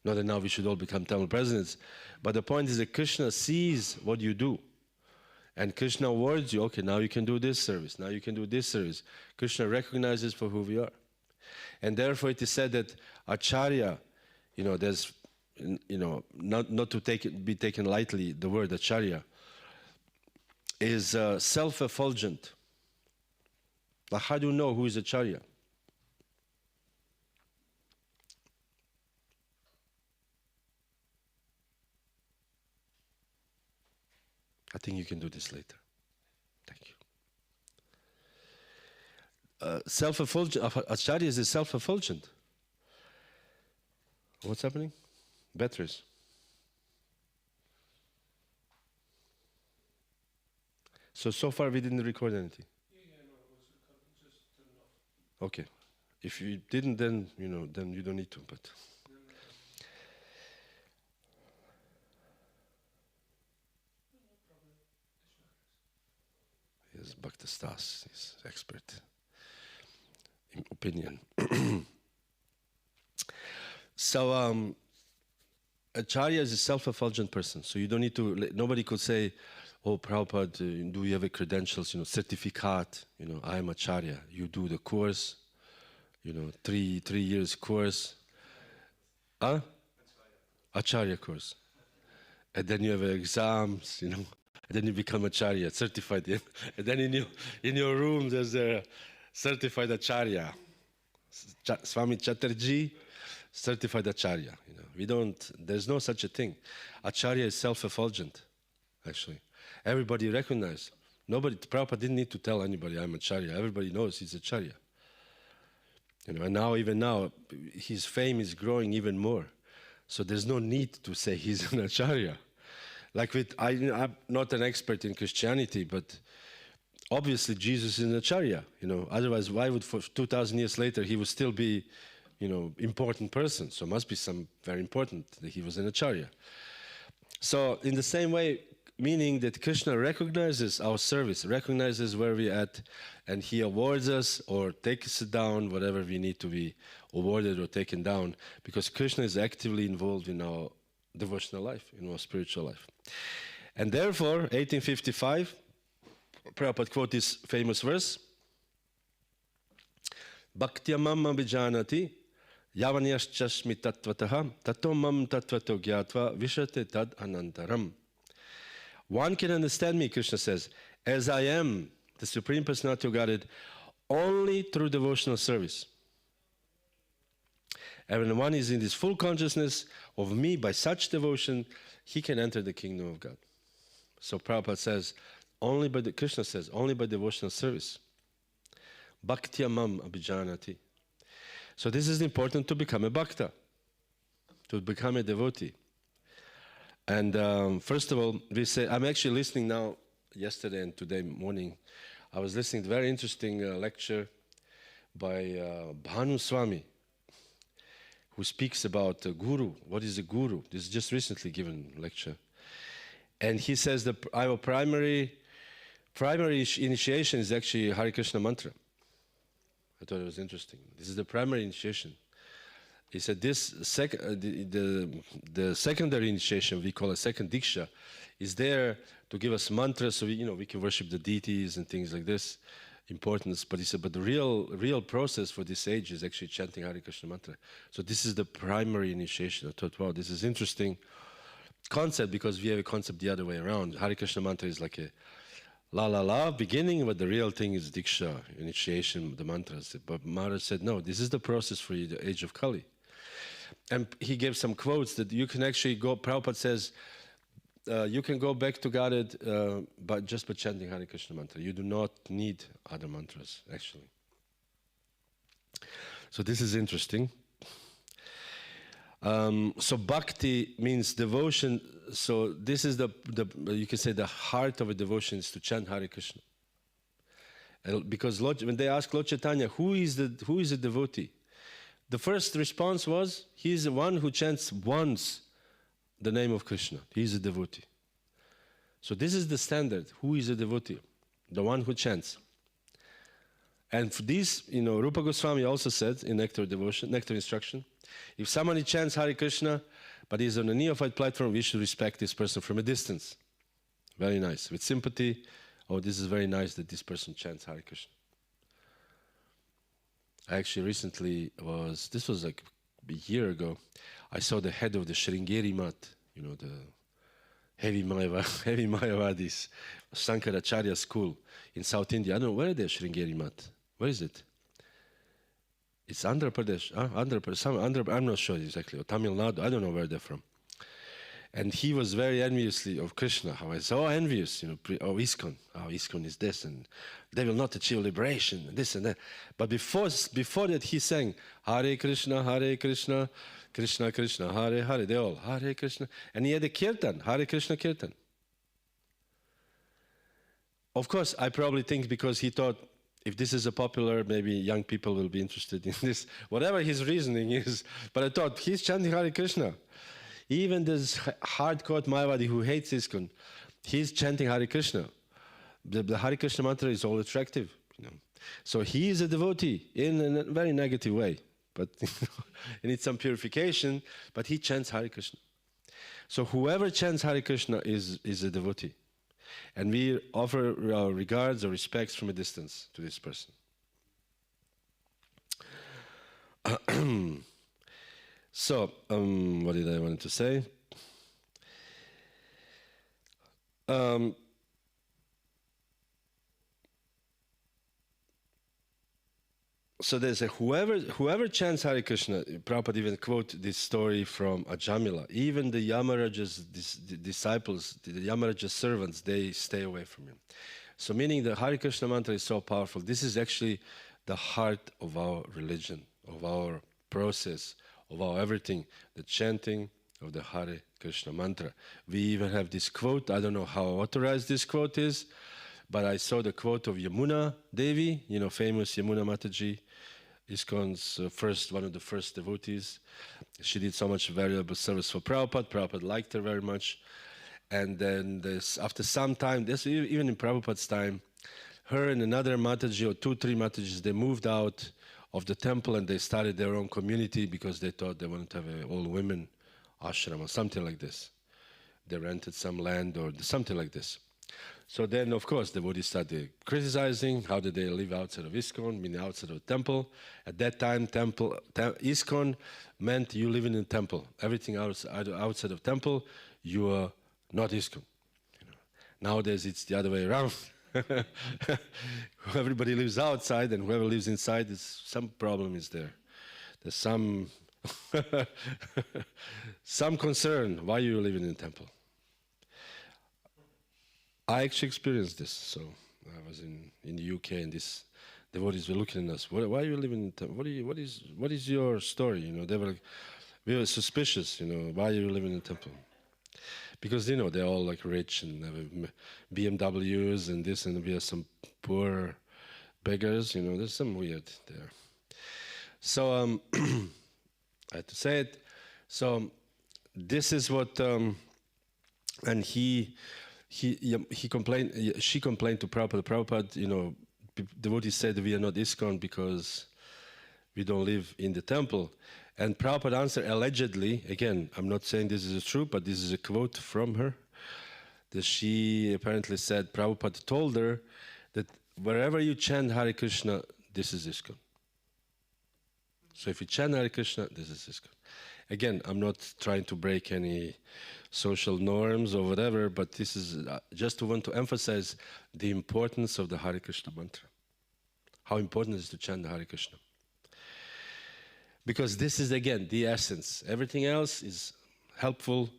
Not that now we should all become temple presidents, but the point is that Krishna sees what you do. And Krishna awards you, okay, now you can do this service, now you can do this service. Krishna recognizes for who we are. And therefore it is said that Acharya, there's, not to be taken lightly, the word Acharya, is self-effulgent. Like, how do you know who is Acharya? I think you can do this later. Thank you. Self-effulgent, Acharya is self-effulgent. What's happening? Batteries. So far we didn't record anything. No, it was just turned off. Okay. If you didn't, then then you don't need to. But yes, Bhakta Stas is expert in opinion. So Acharya is a self-effulgent person. So you don't need to. Nobody could say, "Oh, Prabhupada, do you have a credentials? Certificate? I am Acharya." You do the course. 3 years course. Acharya course. And then you have exams. And then you become acharya, certified. And then in your room, there's a certified acharya. Swami Chatterjee, certified acharya. There's no such a thing. Acharya is self-effulgent, actually. Everybody recognizes. Prabhupada didn't need to tell anybody I'm acharya. Everybody knows he's acharya. And even now, his fame is growing even more. So there's no need to say he's an acharya. I'm not an expert in Christianity, but obviously Jesus is an acharya. Otherwise, why would for 2,000 years later he would still be, important person? So must be some very important that he was an acharya. So in the same way, meaning that Krishna recognizes our service, recognizes where we're at, and he awards us or takes it down, whatever we need to be awarded or taken down, because Krishna is actively involved in our devotional life, in our spiritual life. And therefore, 1855, Prabhupada quote this famous verse, Bhaktya mam abhijanati yavanyaschasmi tattvataha tato mam tattvato gyatva vishate tad anantaram. One can understand me, Krishna says, as I am, the Supreme Personality of Godhead, only through devotional service. And when one is in this full consciousness of me by such devotion, he can enter the kingdom of God. So Prabhupada says, Krishna says, only by devotional service. Bhaktya mam abhijanati. So this is important to become a bhakta, to become a devotee. And first of all, I'm actually listening now, yesterday and today morning, I was listening to a very interesting lecture by Bhanu Swami, who speaks about guru. What is a guru? This is just recently given lecture. And he says that our primary initiation is actually Hare Krishna mantra. I thought it was interesting. This is the primary initiation. He said this the secondary initiation, we call a second diksha, is there to give us mantras so we can worship the deities and things like this, importance. But he said, but the real process for this age is actually chanting Hare Krishna mantra. So this is the primary initiation. I thought, wow, this is interesting concept, because we have a concept the other way around. Hare Krishna mantra is like a la beginning, but the real thing is diksha, initiation, the mantras. But Maharaj said, no, this is the process for you, the age of Kali. And he gave some quotes that you can actually go, Prabhupada says, you can go back to Godhead just by chanting Hare Krishna mantra. You do not need other mantras, actually. So this is interesting. So bhakti means devotion. So this is the you can say the heart of a devotion is to chant Hare Krishna. Because when they ask Lord Chaitanya, who is a devotee? The first response was, he is the one who chants once the name of Krishna. He is a devotee. So this is the standard. Who is a devotee? The one who chants. And for this, Rupa Goswami also said in Nectar Instruction, if somebody chants Hare Krishna, but is on a neophyte platform, we should respect this person from a distance. Very nice. With sympathy, this is very nice that this person chants Hare Krishna. I actually recently this was like a year ago, I saw the head of the Sringeri Mat, the heavy Mayavadis, Sankaracharya school in South India. I don't know, where is the Sringeri Mat? Where is it? It's Andhra Pradesh. I'm not sure exactly. Or Tamil Nadu. I don't know where they're from. And he was very enviously of Krishna. How I was so envious, ISKCON. ISKCON is this, and they will not achieve liberation, and this and that. But before that, he sang Hare Krishna, Krishna Krishna, Hare Hare. They all Hare Krishna, and he had a kirtan, Hare Krishna kirtan. Of course, I probably think because he thought, if this is a popular, maybe young people will be interested in this. Whatever his reasoning is, but I thought he's chanting Hare Krishna. Even this hardcore Mayavadi who hates ISKCON, he's chanting Hare Krishna. The Hare Krishna mantra is all attractive, So he is a devotee in a very negative way, but he needs some purification. But he chants Hare Krishna. So whoever chants Hare Krishna is a devotee, and we offer our regards or respects from a distance to this person. So, what did I want to say? So there's a whoever chants Hare Krishna, Prabhupada even quote this story from Ajamila. Even the Yamaraja's disciples, the Yamaraja's servants, they stay away from him. So meaning the Hare Krishna mantra is so powerful. This is actually the heart of our religion, of our process, of our everything, the chanting of the Hare Krishna mantra. We even have this quote. I don't know how authorized this quote is, but I saw the quote of Yamuna Devi, famous Yamuna Mataji, ISKCON's one of the first devotees. She did so much valuable service for Prabhupada. Prabhupada liked her very much. And then after some time, even in Prabhupada's time, her and another Mataji or 2-3 Matajis, they moved out of the temple and they started their own community because they thought they wanted to have an all-women ashram or something like this. They rented some land or something like this. So then, of course, the devotees started criticizing how did they live outside of ISKCON, meaning outside of the temple. At that time, ISKCON meant you live in a temple. Everything outside of temple, you are not ISKCON. Nowadays, it's the other way around. Everybody lives outside, and whoever lives inside, some problem is there. There's some some concern why you live in a temple. I actually experienced this. So I was in the UK, and these devotees were looking at us. Why are you living in the temple? What is your story? They were we were suspicious. Why are you living in the temple? Because they're all like rich and have BMWs and this, and we are some poor beggars. There's some weird there. So I had to say it. So this is what, and he complained. She complained to Prabhupada. Prabhupada, devotees said we are not ISKCON because we don't live in the temple. And Prabhupada answered allegedly. Again, I'm not saying this is true, but this is a quote from her. That she apparently said Prabhupada told her that wherever you chant Hare Krishna, this is ISKCON. So if you chant Hare Krishna, this is ISKCON. Again, I'm not trying to break any social norms or whatever, but this is just to want to emphasize the importance of the Hare Krishna mantra. How important it is to chant the Hare Krishna. Because this is, again, the essence. Everything else is helpful,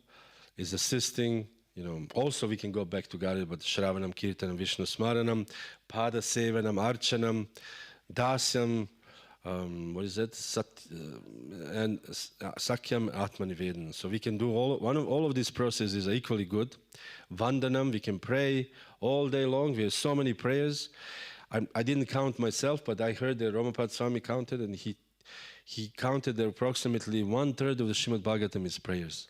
is assisting. Also we can go back to God, but Shravanam, Kirtanam, Vishnu Smaranam, Pada Sevanam, Archanam, Dasyam, what is that? And Sakyam Atmanivedanam. So we can do all of these processes are equally good. Vandanam, we can pray all day long. We have so many prayers. I didn't count myself, but I heard that Ramapad Swami counted, and he counted that approximately 1/3 of the Srimad-Bhagavatam is prayers.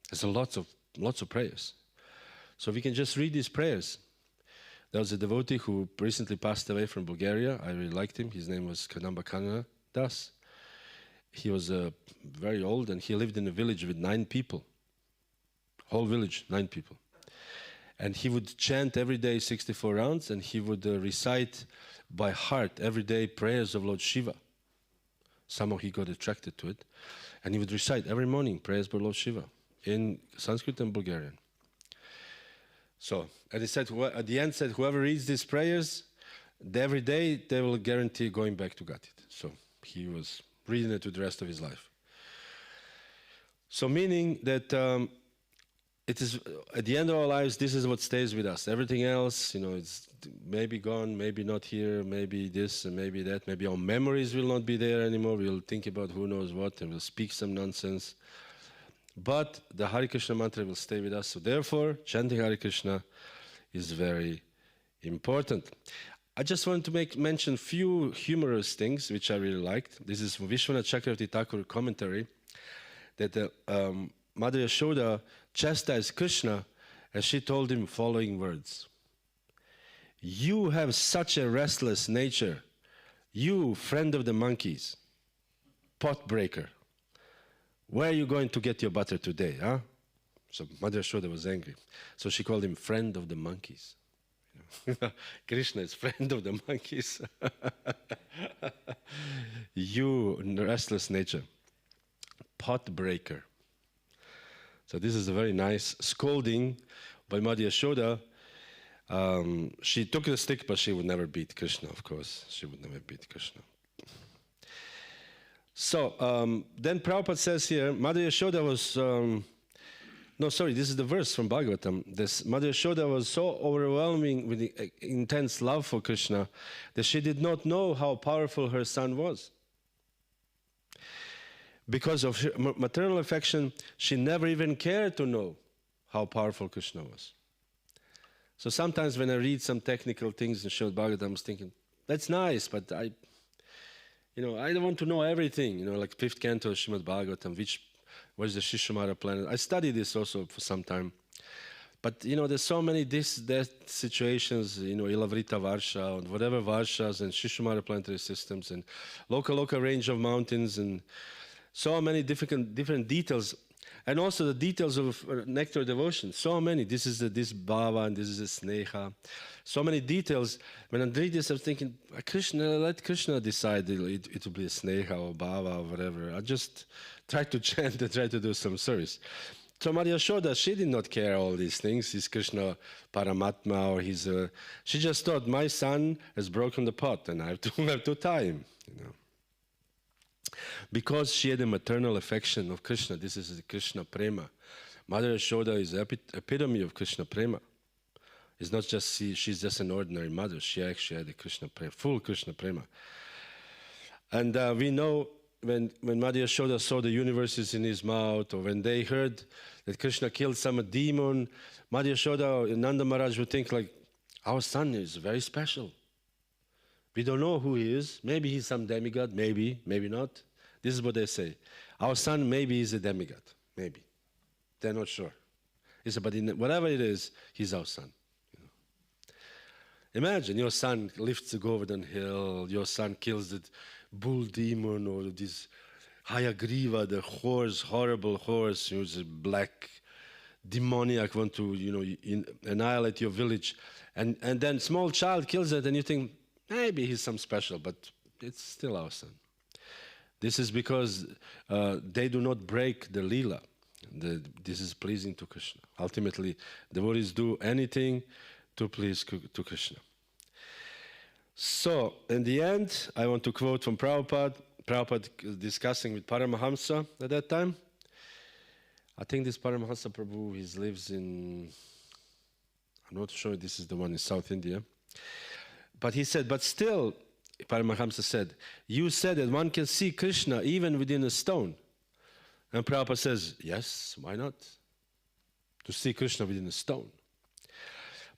There's lots of prayers. So we can just read these prayers. There was a devotee who recently passed away from Bulgaria. I really liked him. His name was Kadamba Kanana Das. He was very old, and he lived in a village with 9 people. Whole village, 9 people. And he would chant every day 64 rounds, and he would recite by heart every day prayers of Lord Shiva. Somehow he got attracted to it. And he would recite every morning prayers by Lord Shiva in Sanskrit and Bulgarian. So, and he said, at the end said, whoever reads these prayers, every day they will guarantee going back to Gatit. So he was reading it to the rest of his life. So meaning that it is, at the end of our lives, this is what stays with us. Everything else, it's maybe gone, maybe not here, maybe this and maybe that. Maybe our memories will not be there anymore. We'll think about who knows what, and we'll speak some nonsense. But the Hare Krishna mantra will stay with us. So therefore, chanting Hare Krishna is very important. I just want to mention few humorous things which I really liked. This is from Vishwanath Chakravarti Thakur commentary, that Mother Yashoda chastised Krishna as she told him following words. You have such a restless nature, you friend of the monkeys, pot breaker. Where are you going to get your butter today, huh? So Mother Yashoda was angry. So she called him friend of the monkeys. Krishna is friend of the monkeys. You restless nature, pot breaker. So this is a very nice scolding by Mother Yashoda. She took the stick, but she would never beat Krishna, of course. She would never beat Krishna. So then Prabhupada says here, Mother Yashoda was, no, sorry, this is the verse from Bhagavatam. This Mother Yashoda was so overwhelming with the intense love for Krishna that she did not know how powerful her son was. Because of her maternal affection, she never even cared to know how powerful Krishna was. So sometimes when I read some technical things in Srimad Bhagavatam, I was thinking, that's nice, but I don't want to know everything. Like 5th canto of Srimad-Bhagavatam, where's the Shishumara planet. I studied this also for some time. But, there's so many this-that situations, Ilavrita Varsha, and whatever Varshas, and Shishumara planetary systems, and local range of mountains, and so many different details. And also the details of nectar devotion. So many. This is this bhava, and this is the sneha. So many details. When I read this, I was thinking, let Krishna decide it will be a sneha or bhava or whatever. I just try to chant and try to do some service. So Maria Yashoda, she did not care all these things. Is Krishna Paramatma or she just thought, my son has broken the pot and I have to tie him. Because she had a maternal affection of Krishna. This is the Krishna Prema. Mother Yashoda is the epitome of Krishna Prema. It's not just she's just an ordinary mother. She actually had a Krishna Prema, full Krishna Prema. And we know when Mother Yashoda saw the universes in his mouth, or when they heard that Krishna killed some demon, Mother Yashoda and Nanda Maharaj would think like, our son is very special. We don't know who he is. Maybe he's some demigod, maybe not. This is what they say. Our son maybe is a demigod, maybe. They're not sure. He said, but whatever it is, he's our son. Imagine your son lifts the Govardhan hill, your son kills the bull demon or this Hayagriva, the horse, horrible horse, who's a black demoniac, want to annihilate your village. And then small child kills it and you think, maybe he's some special, but it's still our son. This is because they do not break the Lila. This is pleasing to Krishna. Ultimately, devotees do anything to please to Krishna. So, in the end, I want to quote from Prabhupada. Prabhupada discussing with Paramahamsa at that time. I think this Paramahamsa Prabhu, he lives in, I'm not sure this is the one in South India. But he said, but still, Paramahamsa said, you said that one can see Krishna even within a stone. And Prabhupada says, yes, why not? To see Krishna within a stone.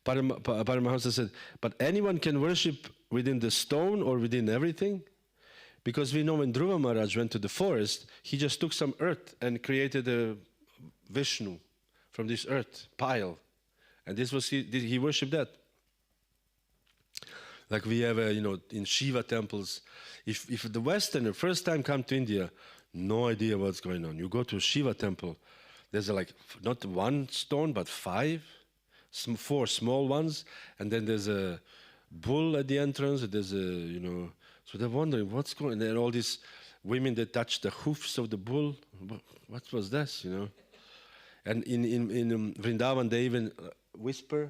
Paramahamsa said, but anyone can worship within the stone or within everything? Because we know when Dhruva Maharaj went to the forest, he just took some earth and created a Vishnu from this earth pile. And this was he worshipped that. Like we have, in Shiva temples. If the Westerner first time come to India, no idea what's going on. You go to a Shiva temple, there's not one stone, but 4 small ones, and then there's a bull at the entrance. There's so they're wondering what's going on. And there are all these women that touch the hoofs of the bull. What was this, And in Vrindavan, they even whisper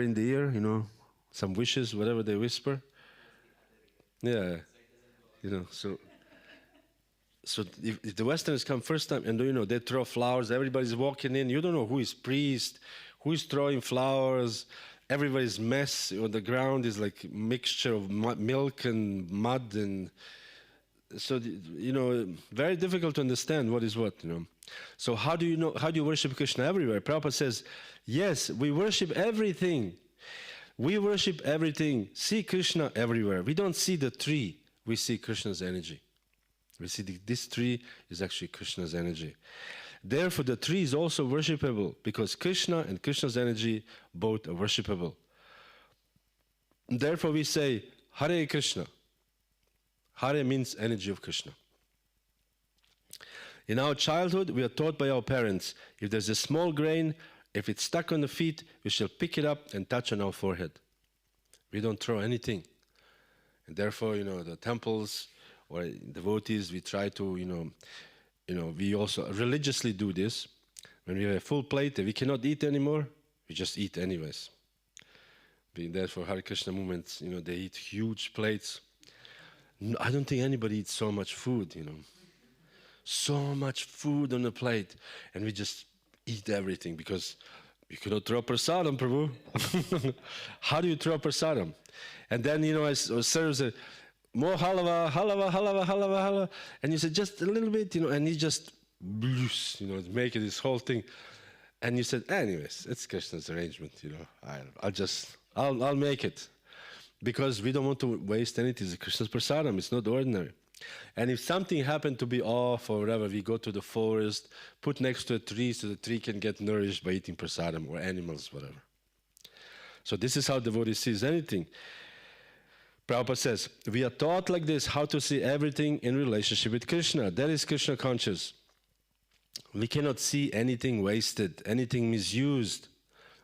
in the ear, some wishes, whatever they whisper. Yeah, So if the Westerners come first time, and they throw flowers, everybody's walking in, you don't know who is priest, who is throwing flowers, everybody's mess on the ground is like mixture of milk and mud, and so very difficult to understand what is what. So how do you worship Krishna everywhere? Prabhupada says, yes, we worship everything. We worship everything. See Krishna everywhere. We don't see the tree, we see Krishna's energy. We see this tree is actually Krishna's energy. Therefore, the tree is also worshipable because Krishna and Krishna's energy both are worshipable. Therefore, we say, Hare Krishna. Hare means energy of Krishna. In our childhood, we are taught by our parents, if there's a small grain, if it's stuck on the feet, we shall pick it up and touch on our forehead. We don't throw anything. And therefore, the temples or devotees, we try to, we also religiously do this. When we have a full plate and we cannot eat anymore, we just eat anyways. Being there for Hare Krishna movements, they eat huge plates. I don't think anybody eats so much food, So much food on the plate. And we just eat everything because you cannot throw prasadam, Prabhu. How do you throw prasadam? And then, as server said, more halava, halava, halava, halava, halava. And you said, just a little bit, and he just, make it this whole thing. And you said, anyways, it's Krishna's arrangement, I'll make it. Because we don't want to waste anything. It's Krishna's prasadam, it's not ordinary. And if something happened to be off or whatever, we go to the forest, put next to a tree so the tree can get nourished by eating prasadam, or animals, whatever. So this is how devotee sees anything. Prabhupada says, we are taught like this how to see everything in relationship with Krishna. That is Krishna conscious. We cannot see anything wasted, anything misused.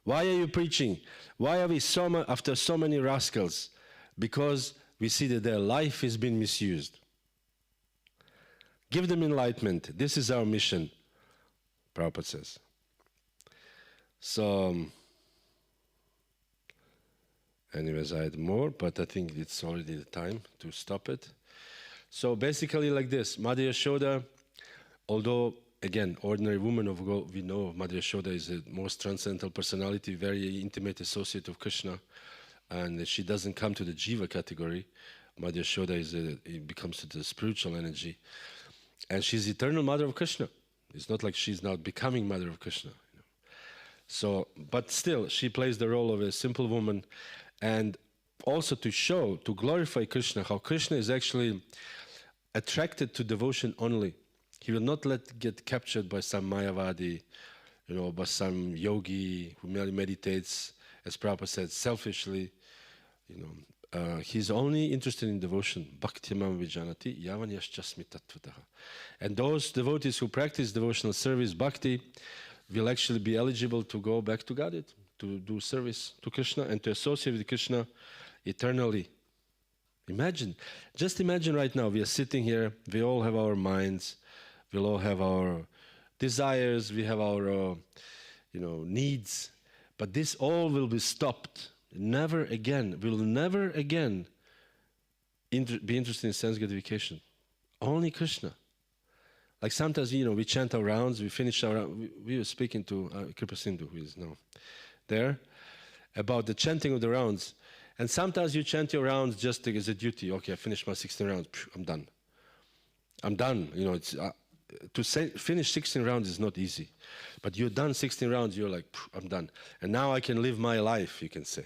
Why are you preaching? Why are we after so many rascals? Because we see that their life is being misused. Give them enlightenment. This is our mission, Prabhupada says. So, anyways, I had more, but I think it's already the time to stop it. So basically like this, Mother Yashoda, although, again, ordinary woman we know Mother Yashoda is the most transcendental personality, very intimate associate of Krishna, and she doesn't come to the Jiva category. Mother Yashoda becomes to the spiritual energy. And she's eternal mother of Krishna. It's not like she's now becoming mother of Krishna. So, but still, she plays the role of a simple woman, and also to glorify Krishna, how Krishna is actually attracted to devotion only. He will not get captured by some Mayavadi, by some yogi who merely meditates, as Prabhupada said, selfishly. He's only interested in devotion. Bhakti-mam vijanati yavan yaschasmi tattvataha. And those devotees who practice devotional service, bhakti, will actually be eligible to go back to Godhead, to do service to Krishna and to associate with Krishna eternally. Just imagine right now, we are sitting here, we all have our minds, we all have our desires, we have our needs, but this all will be stopped. Never again, we will never again be interested in sense gratification. Only Krishna. Like sometimes, we chant our rounds, we finish our rounds. We were speaking to Kripa Sindhu, who is now there, about the chanting of the rounds. And sometimes you chant your rounds just as a duty. Okay, I finished my 16 rounds, I'm done. I'm done. Finish 16 rounds is not easy. But you're done 16 rounds, you're like, I'm done. And now I can live my life, you can say.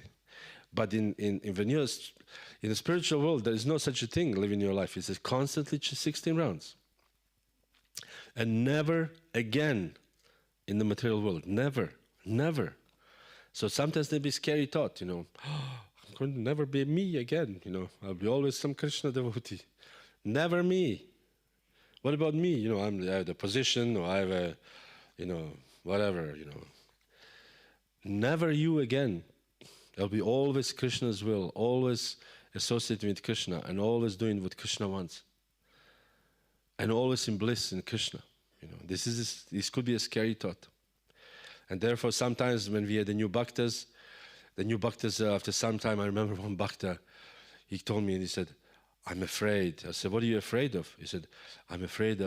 But in the spiritual world, there is no such a thing, living your life. It's constantly 16 rounds. And never again in the material world. Never, never. So sometimes there be scary thought, I'm going to never be me again, I'll be always some Krishna devotee. Never me. What about me? I have the position, or I have a, whatever, Never you again. There'll be always Krishna's will, always associated with Krishna, and always doing what Krishna wants. And always in bliss in Krishna. This could be a scary thought. And therefore sometimes when we had the new bhaktas after some time, I remember one bhakta, he told me and he said, I'm afraid. I said, what are you afraid of? He said, I'm afraid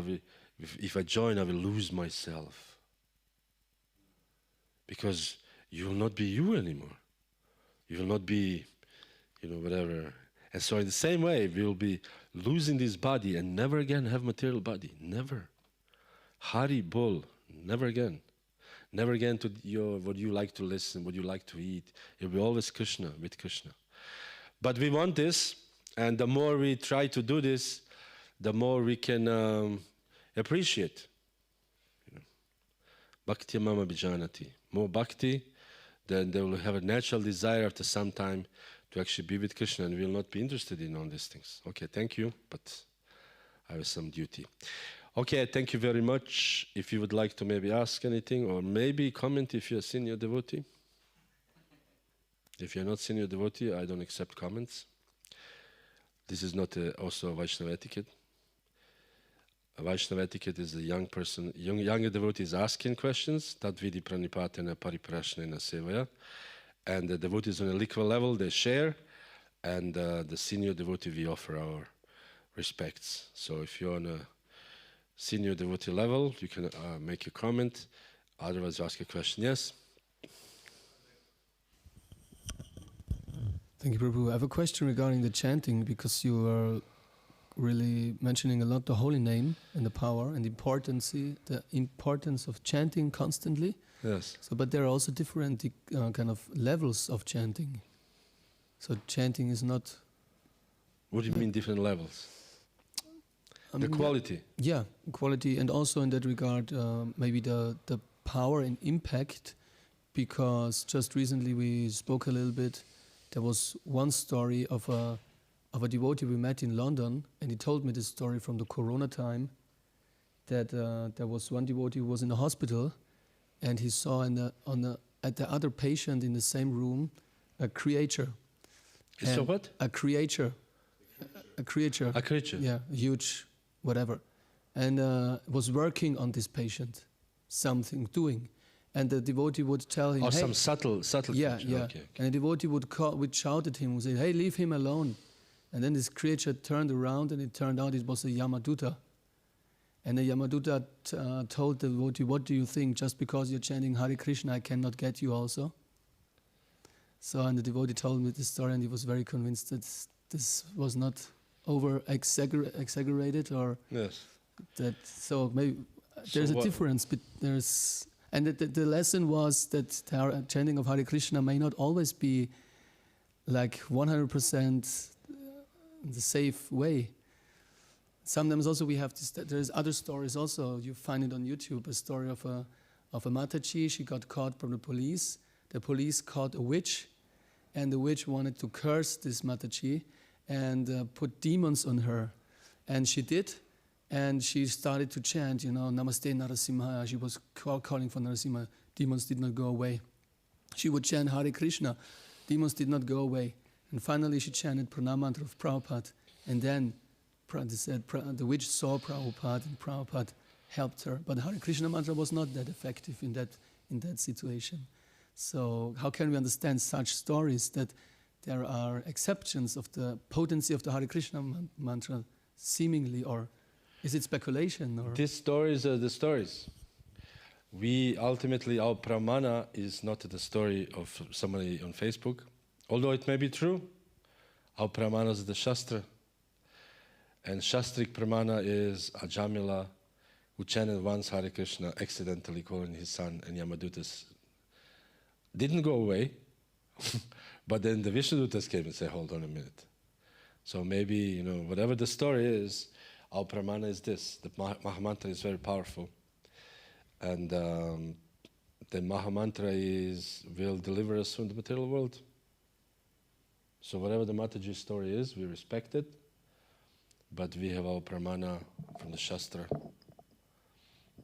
if I join, I will lose myself. Because you will not be you anymore. You will not be, whatever. And so in the same way, we will be losing this body and never again have material body. Never. Hari Bol. Never again. Never again to what you like to listen, what you like to eat. It will be always Krishna, with Krishna. But we want this, and the more we try to do this, the more we can appreciate. Bhakti mama bijanati. More bhakti, then they will have a natural desire after some time to actually be with Krishna, and will not be interested in all these things. Okay, thank you, but I have some duty. Okay, thank you very much. If you would like to maybe ask anything, or maybe comment if you're a senior devotee. If you're not senior devotee, I don't accept comments. This is not also a Vaishnava etiquette. A Vaishnava etiquette is a young person, younger devotee is asking questions, tad vidi pranipatena pariprashnena sevaya. And the devotees on a liquid level, they share, and the senior devotee, we offer our respects. So if you're on a senior devotee level, you can make a comment, otherwise ask a question. Yes? Thank you, Prabhu. I have a question regarding the chanting, because you are really mentioning a lot the holy name and the power and the importance of chanting constantly. Yes. So, but there are also different kind of levels of chanting. So chanting is not... What do you mean different levels? The quality. Yeah, quality, and also in that regard, maybe the power and impact, because just recently we spoke a little bit. There was one story of a devotee we met in London, and he told me this story from the Corona time, that there was one devotee who was in a hospital, and he saw at the other patient in the same room a creature. So what? A creature. A creature. A creature. Yeah, a huge whatever. And was working on this patient, doing. And the devotee would tell him, or hey, some subtle yeah, creature. yeah. Okay. And the devotee would shout at him, would say, hey, leave him alone. And then this creature turned around, and it turned out it was a Yamaduta. And the Yamaduta told the devotee, what do you think? Just because you're chanting Hare Krishna, I cannot get you also? So, and the devotee told me this story, and he was very convinced that this was not exaggerated, or Yes. that. So maybe there's a difference, but there's, and the lesson was that the chanting of Hare Krishna may not always be like 100% the safe way. Sometimes also we have this, there's other stories also. You find it on YouTube, a story of a Mataji. She got caught from the police. The police caught a witch, and the witch wanted to curse this Mataji and put demons on her. And she did, and she started to chant, Namaste Narasimha. She was calling for Narasimha. Demons did not go away. She would chant Hare Krishna. Demons did not go away. And finally she chanted Pranam Mantra of Prabhupada. And then the witch saw Prabhupada, and Prabhupada helped her. But Hare Krishna mantra was not that effective in that situation. So how can we understand such stories, that there are exceptions of the potency of the Hare Krishna mantra, seemingly, or is it speculation? Or These stories are the stories. We ultimately, our pramana is not the story of somebody on Facebook, although it may be true. Our pramana is the Shastra. And Shastric pramana is Ajamila, who chanted once Hare Krishna, accidentally calling his son, and Yamadutas didn't go away. But then the Vishnudutas came and said, hold on a minute. So maybe, whatever the story is, our pramana is this. The Mahamantra is very powerful. And the Mahamantra will deliver us from the material world. So whatever the Mataji's story is, we respect it. But we have our pramana from the Shastra.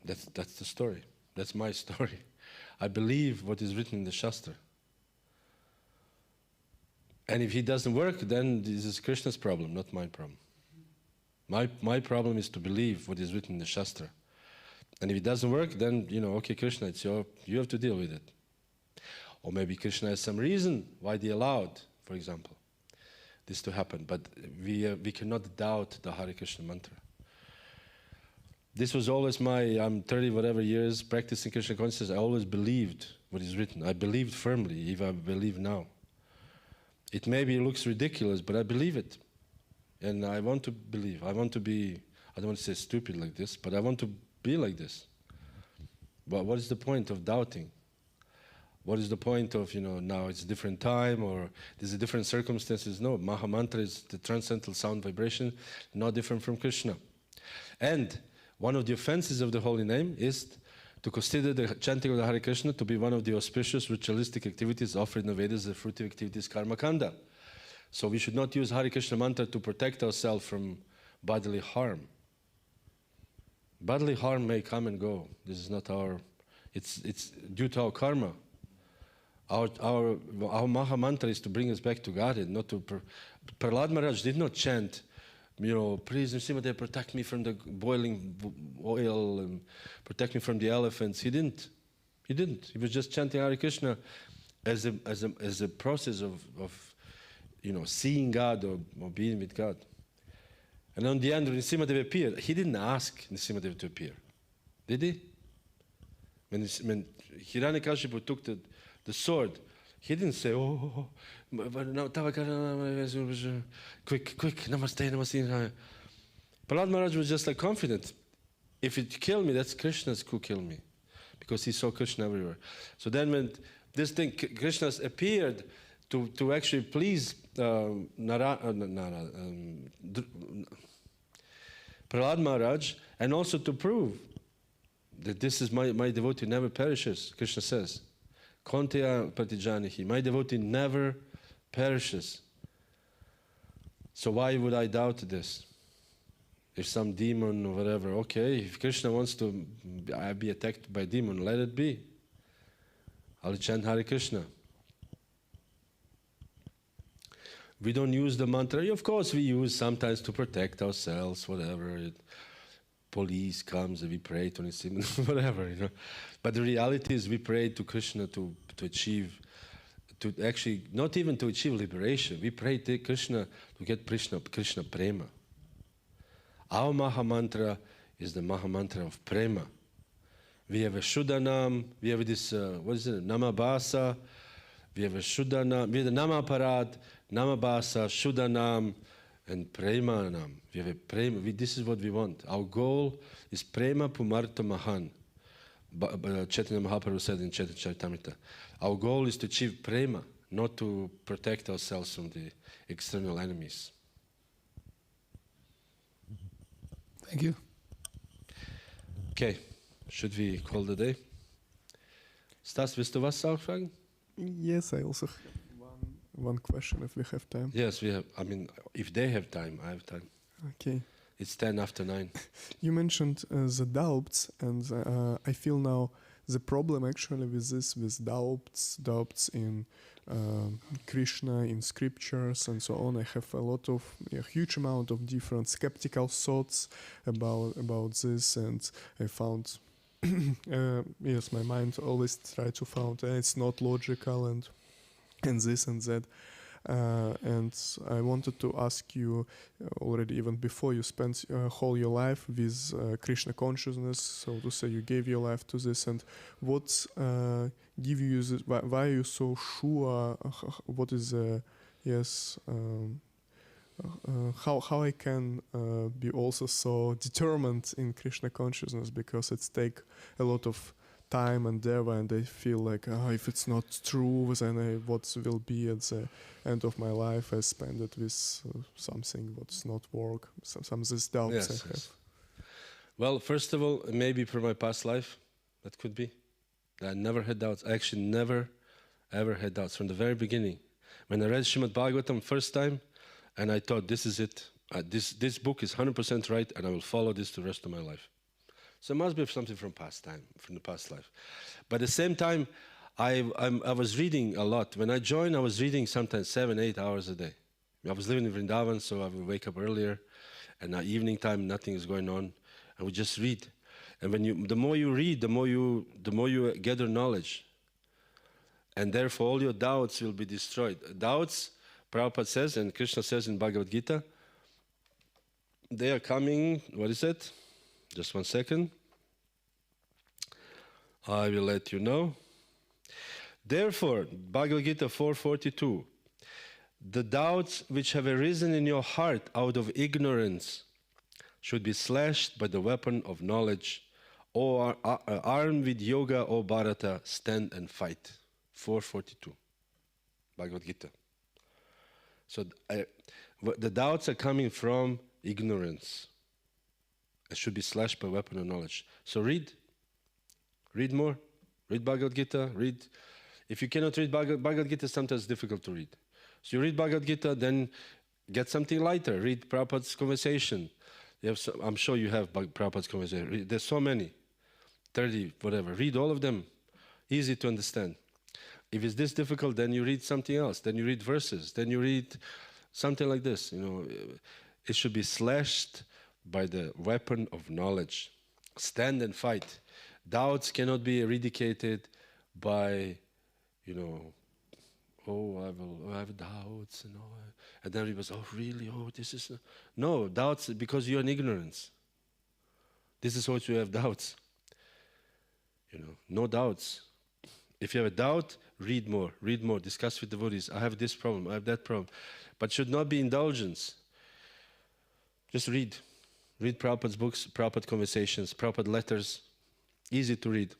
That's the story. That's my story. I believe what is written in the Shastra. And if it doesn't work, then this is Krishna's problem, not my problem. My problem is to believe what is written in the Shastra. And if it doesn't work, then, okay, Krishna, you have to deal with it. Or maybe Krishna has some reason why they allowed, for example, this to happen. But we cannot doubt the Hare Krishna mantra. This was always I'm 30 whatever years practicing Krishna consciousness. I always believed what is written. I believed firmly, if I believe now. It maybe looks ridiculous, but I believe it. And I want to believe. I want to be, I don't want to say stupid like this, but I want to be like this. But what is the point of doubting? What is the point of, now it's a different time, or there's a different circumstances? No, Mahamantra is the transcendental sound vibration, not different from Krishna. And one of the offenses of the holy name is to consider the chanting of the Hare Krishna to be one of the auspicious ritualistic activities offered in the Vedas, the fruitive activities karma kanda. So we should not use Hare Krishna mantra to protect ourselves from bodily harm. Bodily harm may come and go. This is not it's due to our karma. Our Maha mantra is to bring us back to Godhead, not to... Prahlad Maharaj did not chant, please Nrsimhadev, protect me from the boiling oil and protect me from the elephants. He didn't. He was just chanting Hare Krishna as a process of seeing God or being with God. And on the end, when Nrsimhadev appeared, he didn't ask Nrsimhadev to appear. Did he? When Hiranyakashipu took the sword, he didn't say, oh, quick, namaste. Prahlad Maharaj was just like confident. If it kill me, that's Krishna's who kill me. Because he saw Krishna everywhere. So then when this thing, Krishna's appeared to actually please Prahlad Maharaj, and also to prove that this is my devotee never perishes, Krishna says. Konteya pratijanihi, my devotee never perishes. So why would I doubt this? If some demon or whatever, okay, if Krishna wants to be attacked by a demon, let it be. I'll chant Hare Krishna. We don't use the mantra. Of course, we use sometimes to protect ourselves, whatever. Police comes and we pray to Nrsimha, whatever, you know. But the reality is we pray to Krishna to achieve, to actually, not even to achieve liberation. We pray to Krishna to get Krishna prema. Our Maha Mantra is the Maha Mantra of prema. We have a Shuddhanam, we have this, Namabhasa, we have a Shuddhanam, we have the Namaparat, Namabhasa, Shuddhanam, and Premanam. We have a prema. This is what we want. Our goal is prema pumarta mahan. Chaitanya Mahaprabhu said in Chaitanya Charitamrita. Our goal is to achieve prema, not to protect ourselves from the external enemies. Thank you. Okay, should we call the day? Stas, willst du was auch fragen? Yes, I also have one question if we have time. Yes, we have. I mean, if they have time, I have time. Okay. It's 10 after 9. You mentioned the doubts, and I feel now the problem actually with this, with doubts in Krishna, in scriptures, and so on. I have a huge amount of different skeptical thoughts about this, and I found, yes, my mind always tries to find it's not logical and this and that. And I wanted to ask you already, even before you spent whole your life with Krishna consciousness, so to say, you gave your life to this, and what give you this, why are you so sure? What is how I can be also so determined in Krishna consciousness, because it's take a lot of time and endeavor, and I feel like if it's not true, then what will be at the end of my life? I spend it with something what's not work. Some these doubts I have. Yes. Well, first of all, maybe from my past life, that could be. I never had doubts. I actually never, ever had doubts from the very beginning. When I read Srimad-Bhagavatam first time, and I thought, this is it. This book is 100% right, and I will follow this the rest of my life. So it must be something from past time, from the past life. But at the same time, I was reading a lot. When I joined, I was reading sometimes 7-8 hours a day. I was living in Vrindavan, so I would wake up earlier, and at evening time, nothing is going on. I would just read. And the more you read, the more you gather knowledge. And therefore, all your doubts will be destroyed. Doubts, Prabhupada says, and Krishna says in Bhagavad Gita, they are coming, what is it? Just 1 second. I will let you know. Therefore, Bhagavad Gita 4:42, the doubts which have arisen in your heart out of ignorance should be slashed by the weapon of knowledge, or armed with yoga, O Bharata, stand and fight. 4:42, Bhagavad Gita. So the doubts are coming from ignorance. It should be slashed by weapon of knowledge. So read more, read Bhagavad Gita, read. If you cannot read Bhagavad Gita, sometimes it's difficult to read. So you read Bhagavad Gita, then get something lighter. Read Prabhupada's conversation. I'm sure you have Prabhupada's conversation. There's so many, 30, whatever. Read all of them, easy to understand. If it's this difficult, then you read something else. Then you read verses. Then you read something like this. It should be slashed by the weapon of knowledge. Stand and fight. Doubts cannot be eradicated by, I have doubts, and then he was, oh, really? Oh, this is no doubts because you're in ignorance. This is what you have doubts. No doubts. If you have a doubt, read more, discuss with the devotees. I have this problem, I have that problem, but should not be indulgence. Just read Prabhupada's books, Prabhupada conversations, Prabhupada letters. Easy to read.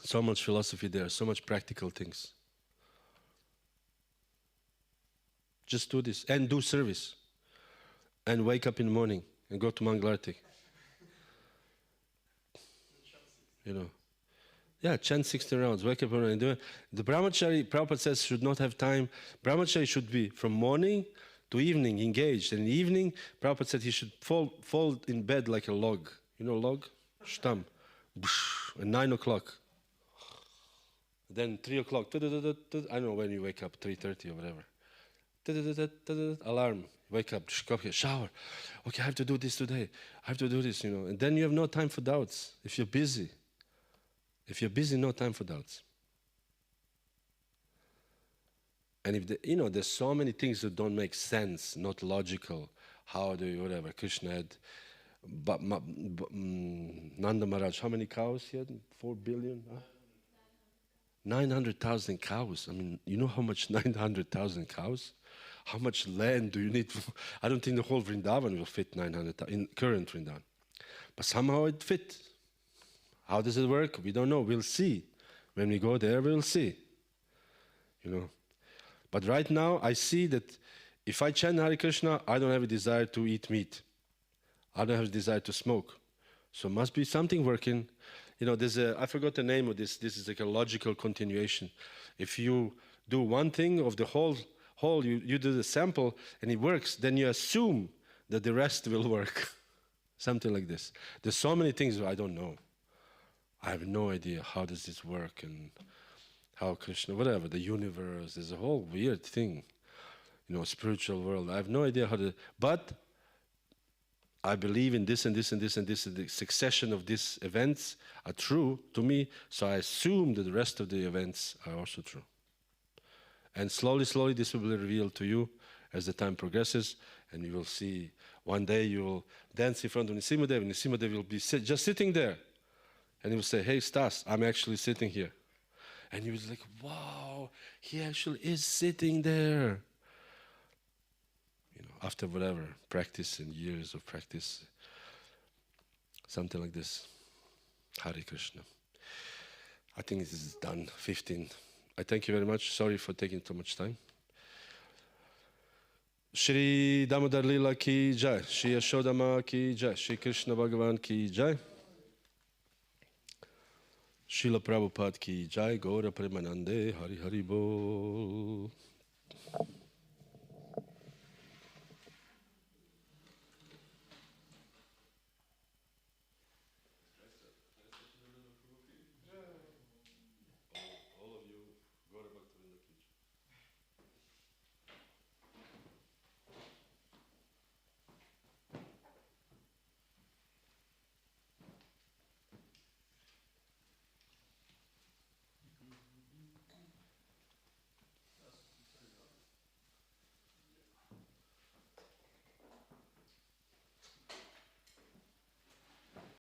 So much philosophy there, so much practical things. Just do this and do service. And wake up in the morning and go to Mangalarti. Yeah, chant 16 rounds, wake up and do it. The brahmachari, Prabhupada says, should not have time. Brahmachari should be from morning to evening engaged. And in the evening, Prabhupada said he should fall in bed like a log. Log? Shtam. At 9 o'clock. Then 3 o'clock. I don't know when you wake up, 3:30 or whatever. Alarm. Wake up, shower. Okay, I have to do this today. I have to do this, And then you have no time for doubts if you're busy. If you're busy, no time for doubts. And if there's so many things that don't make sense, not logical. How do you, whatever? Krishna had, Nanda Maharaj, how many cows he had? 4 billion? 900,000 cows. I mean, you know how much 900,000 cows? How much land do you need? I don't think the whole Vrindavan will fit 900,000 in current Vrindavan. But somehow it fit. How does it work? We don't know. We'll see. When we go there, we'll see. But right now, I see that if I chant Hare Krishna, I don't have a desire to eat meat. I don't have a desire to smoke. So must be something working. I forgot the name of this. This is like a logical continuation. If you do one thing of the whole, you do the sample and it works, then you assume that the rest will work. Something like this. There's so many things I don't know. I have no idea how does this work and how Krishna, whatever, the universe, there's a whole weird thing, spiritual world. I have no idea how to, but I believe in this and this and this and this, and the succession of these events are true to me, so I assume that the rest of the events are also true. And slowly, this will be revealed to you as the time progresses, and you will see, one day you will dance in front of Nrsimhadev, and Nrsimhadev will be just sitting there. And he will say, hey, Stas, I'm actually sitting here. And he was like, wow, he actually is sitting there. After whatever, practice and years of practice, something like this. Hare Krishna. I think this is done, 15. I thank you very much. Sorry for taking too much time. Shri Damodara Lila ki Jai, Shri Yashodama ki Jai, Shri Krishna Bhagavan ki Jai. Srila Prabhupada ki Jai, Gaura Premanande, Hari Hari Bol.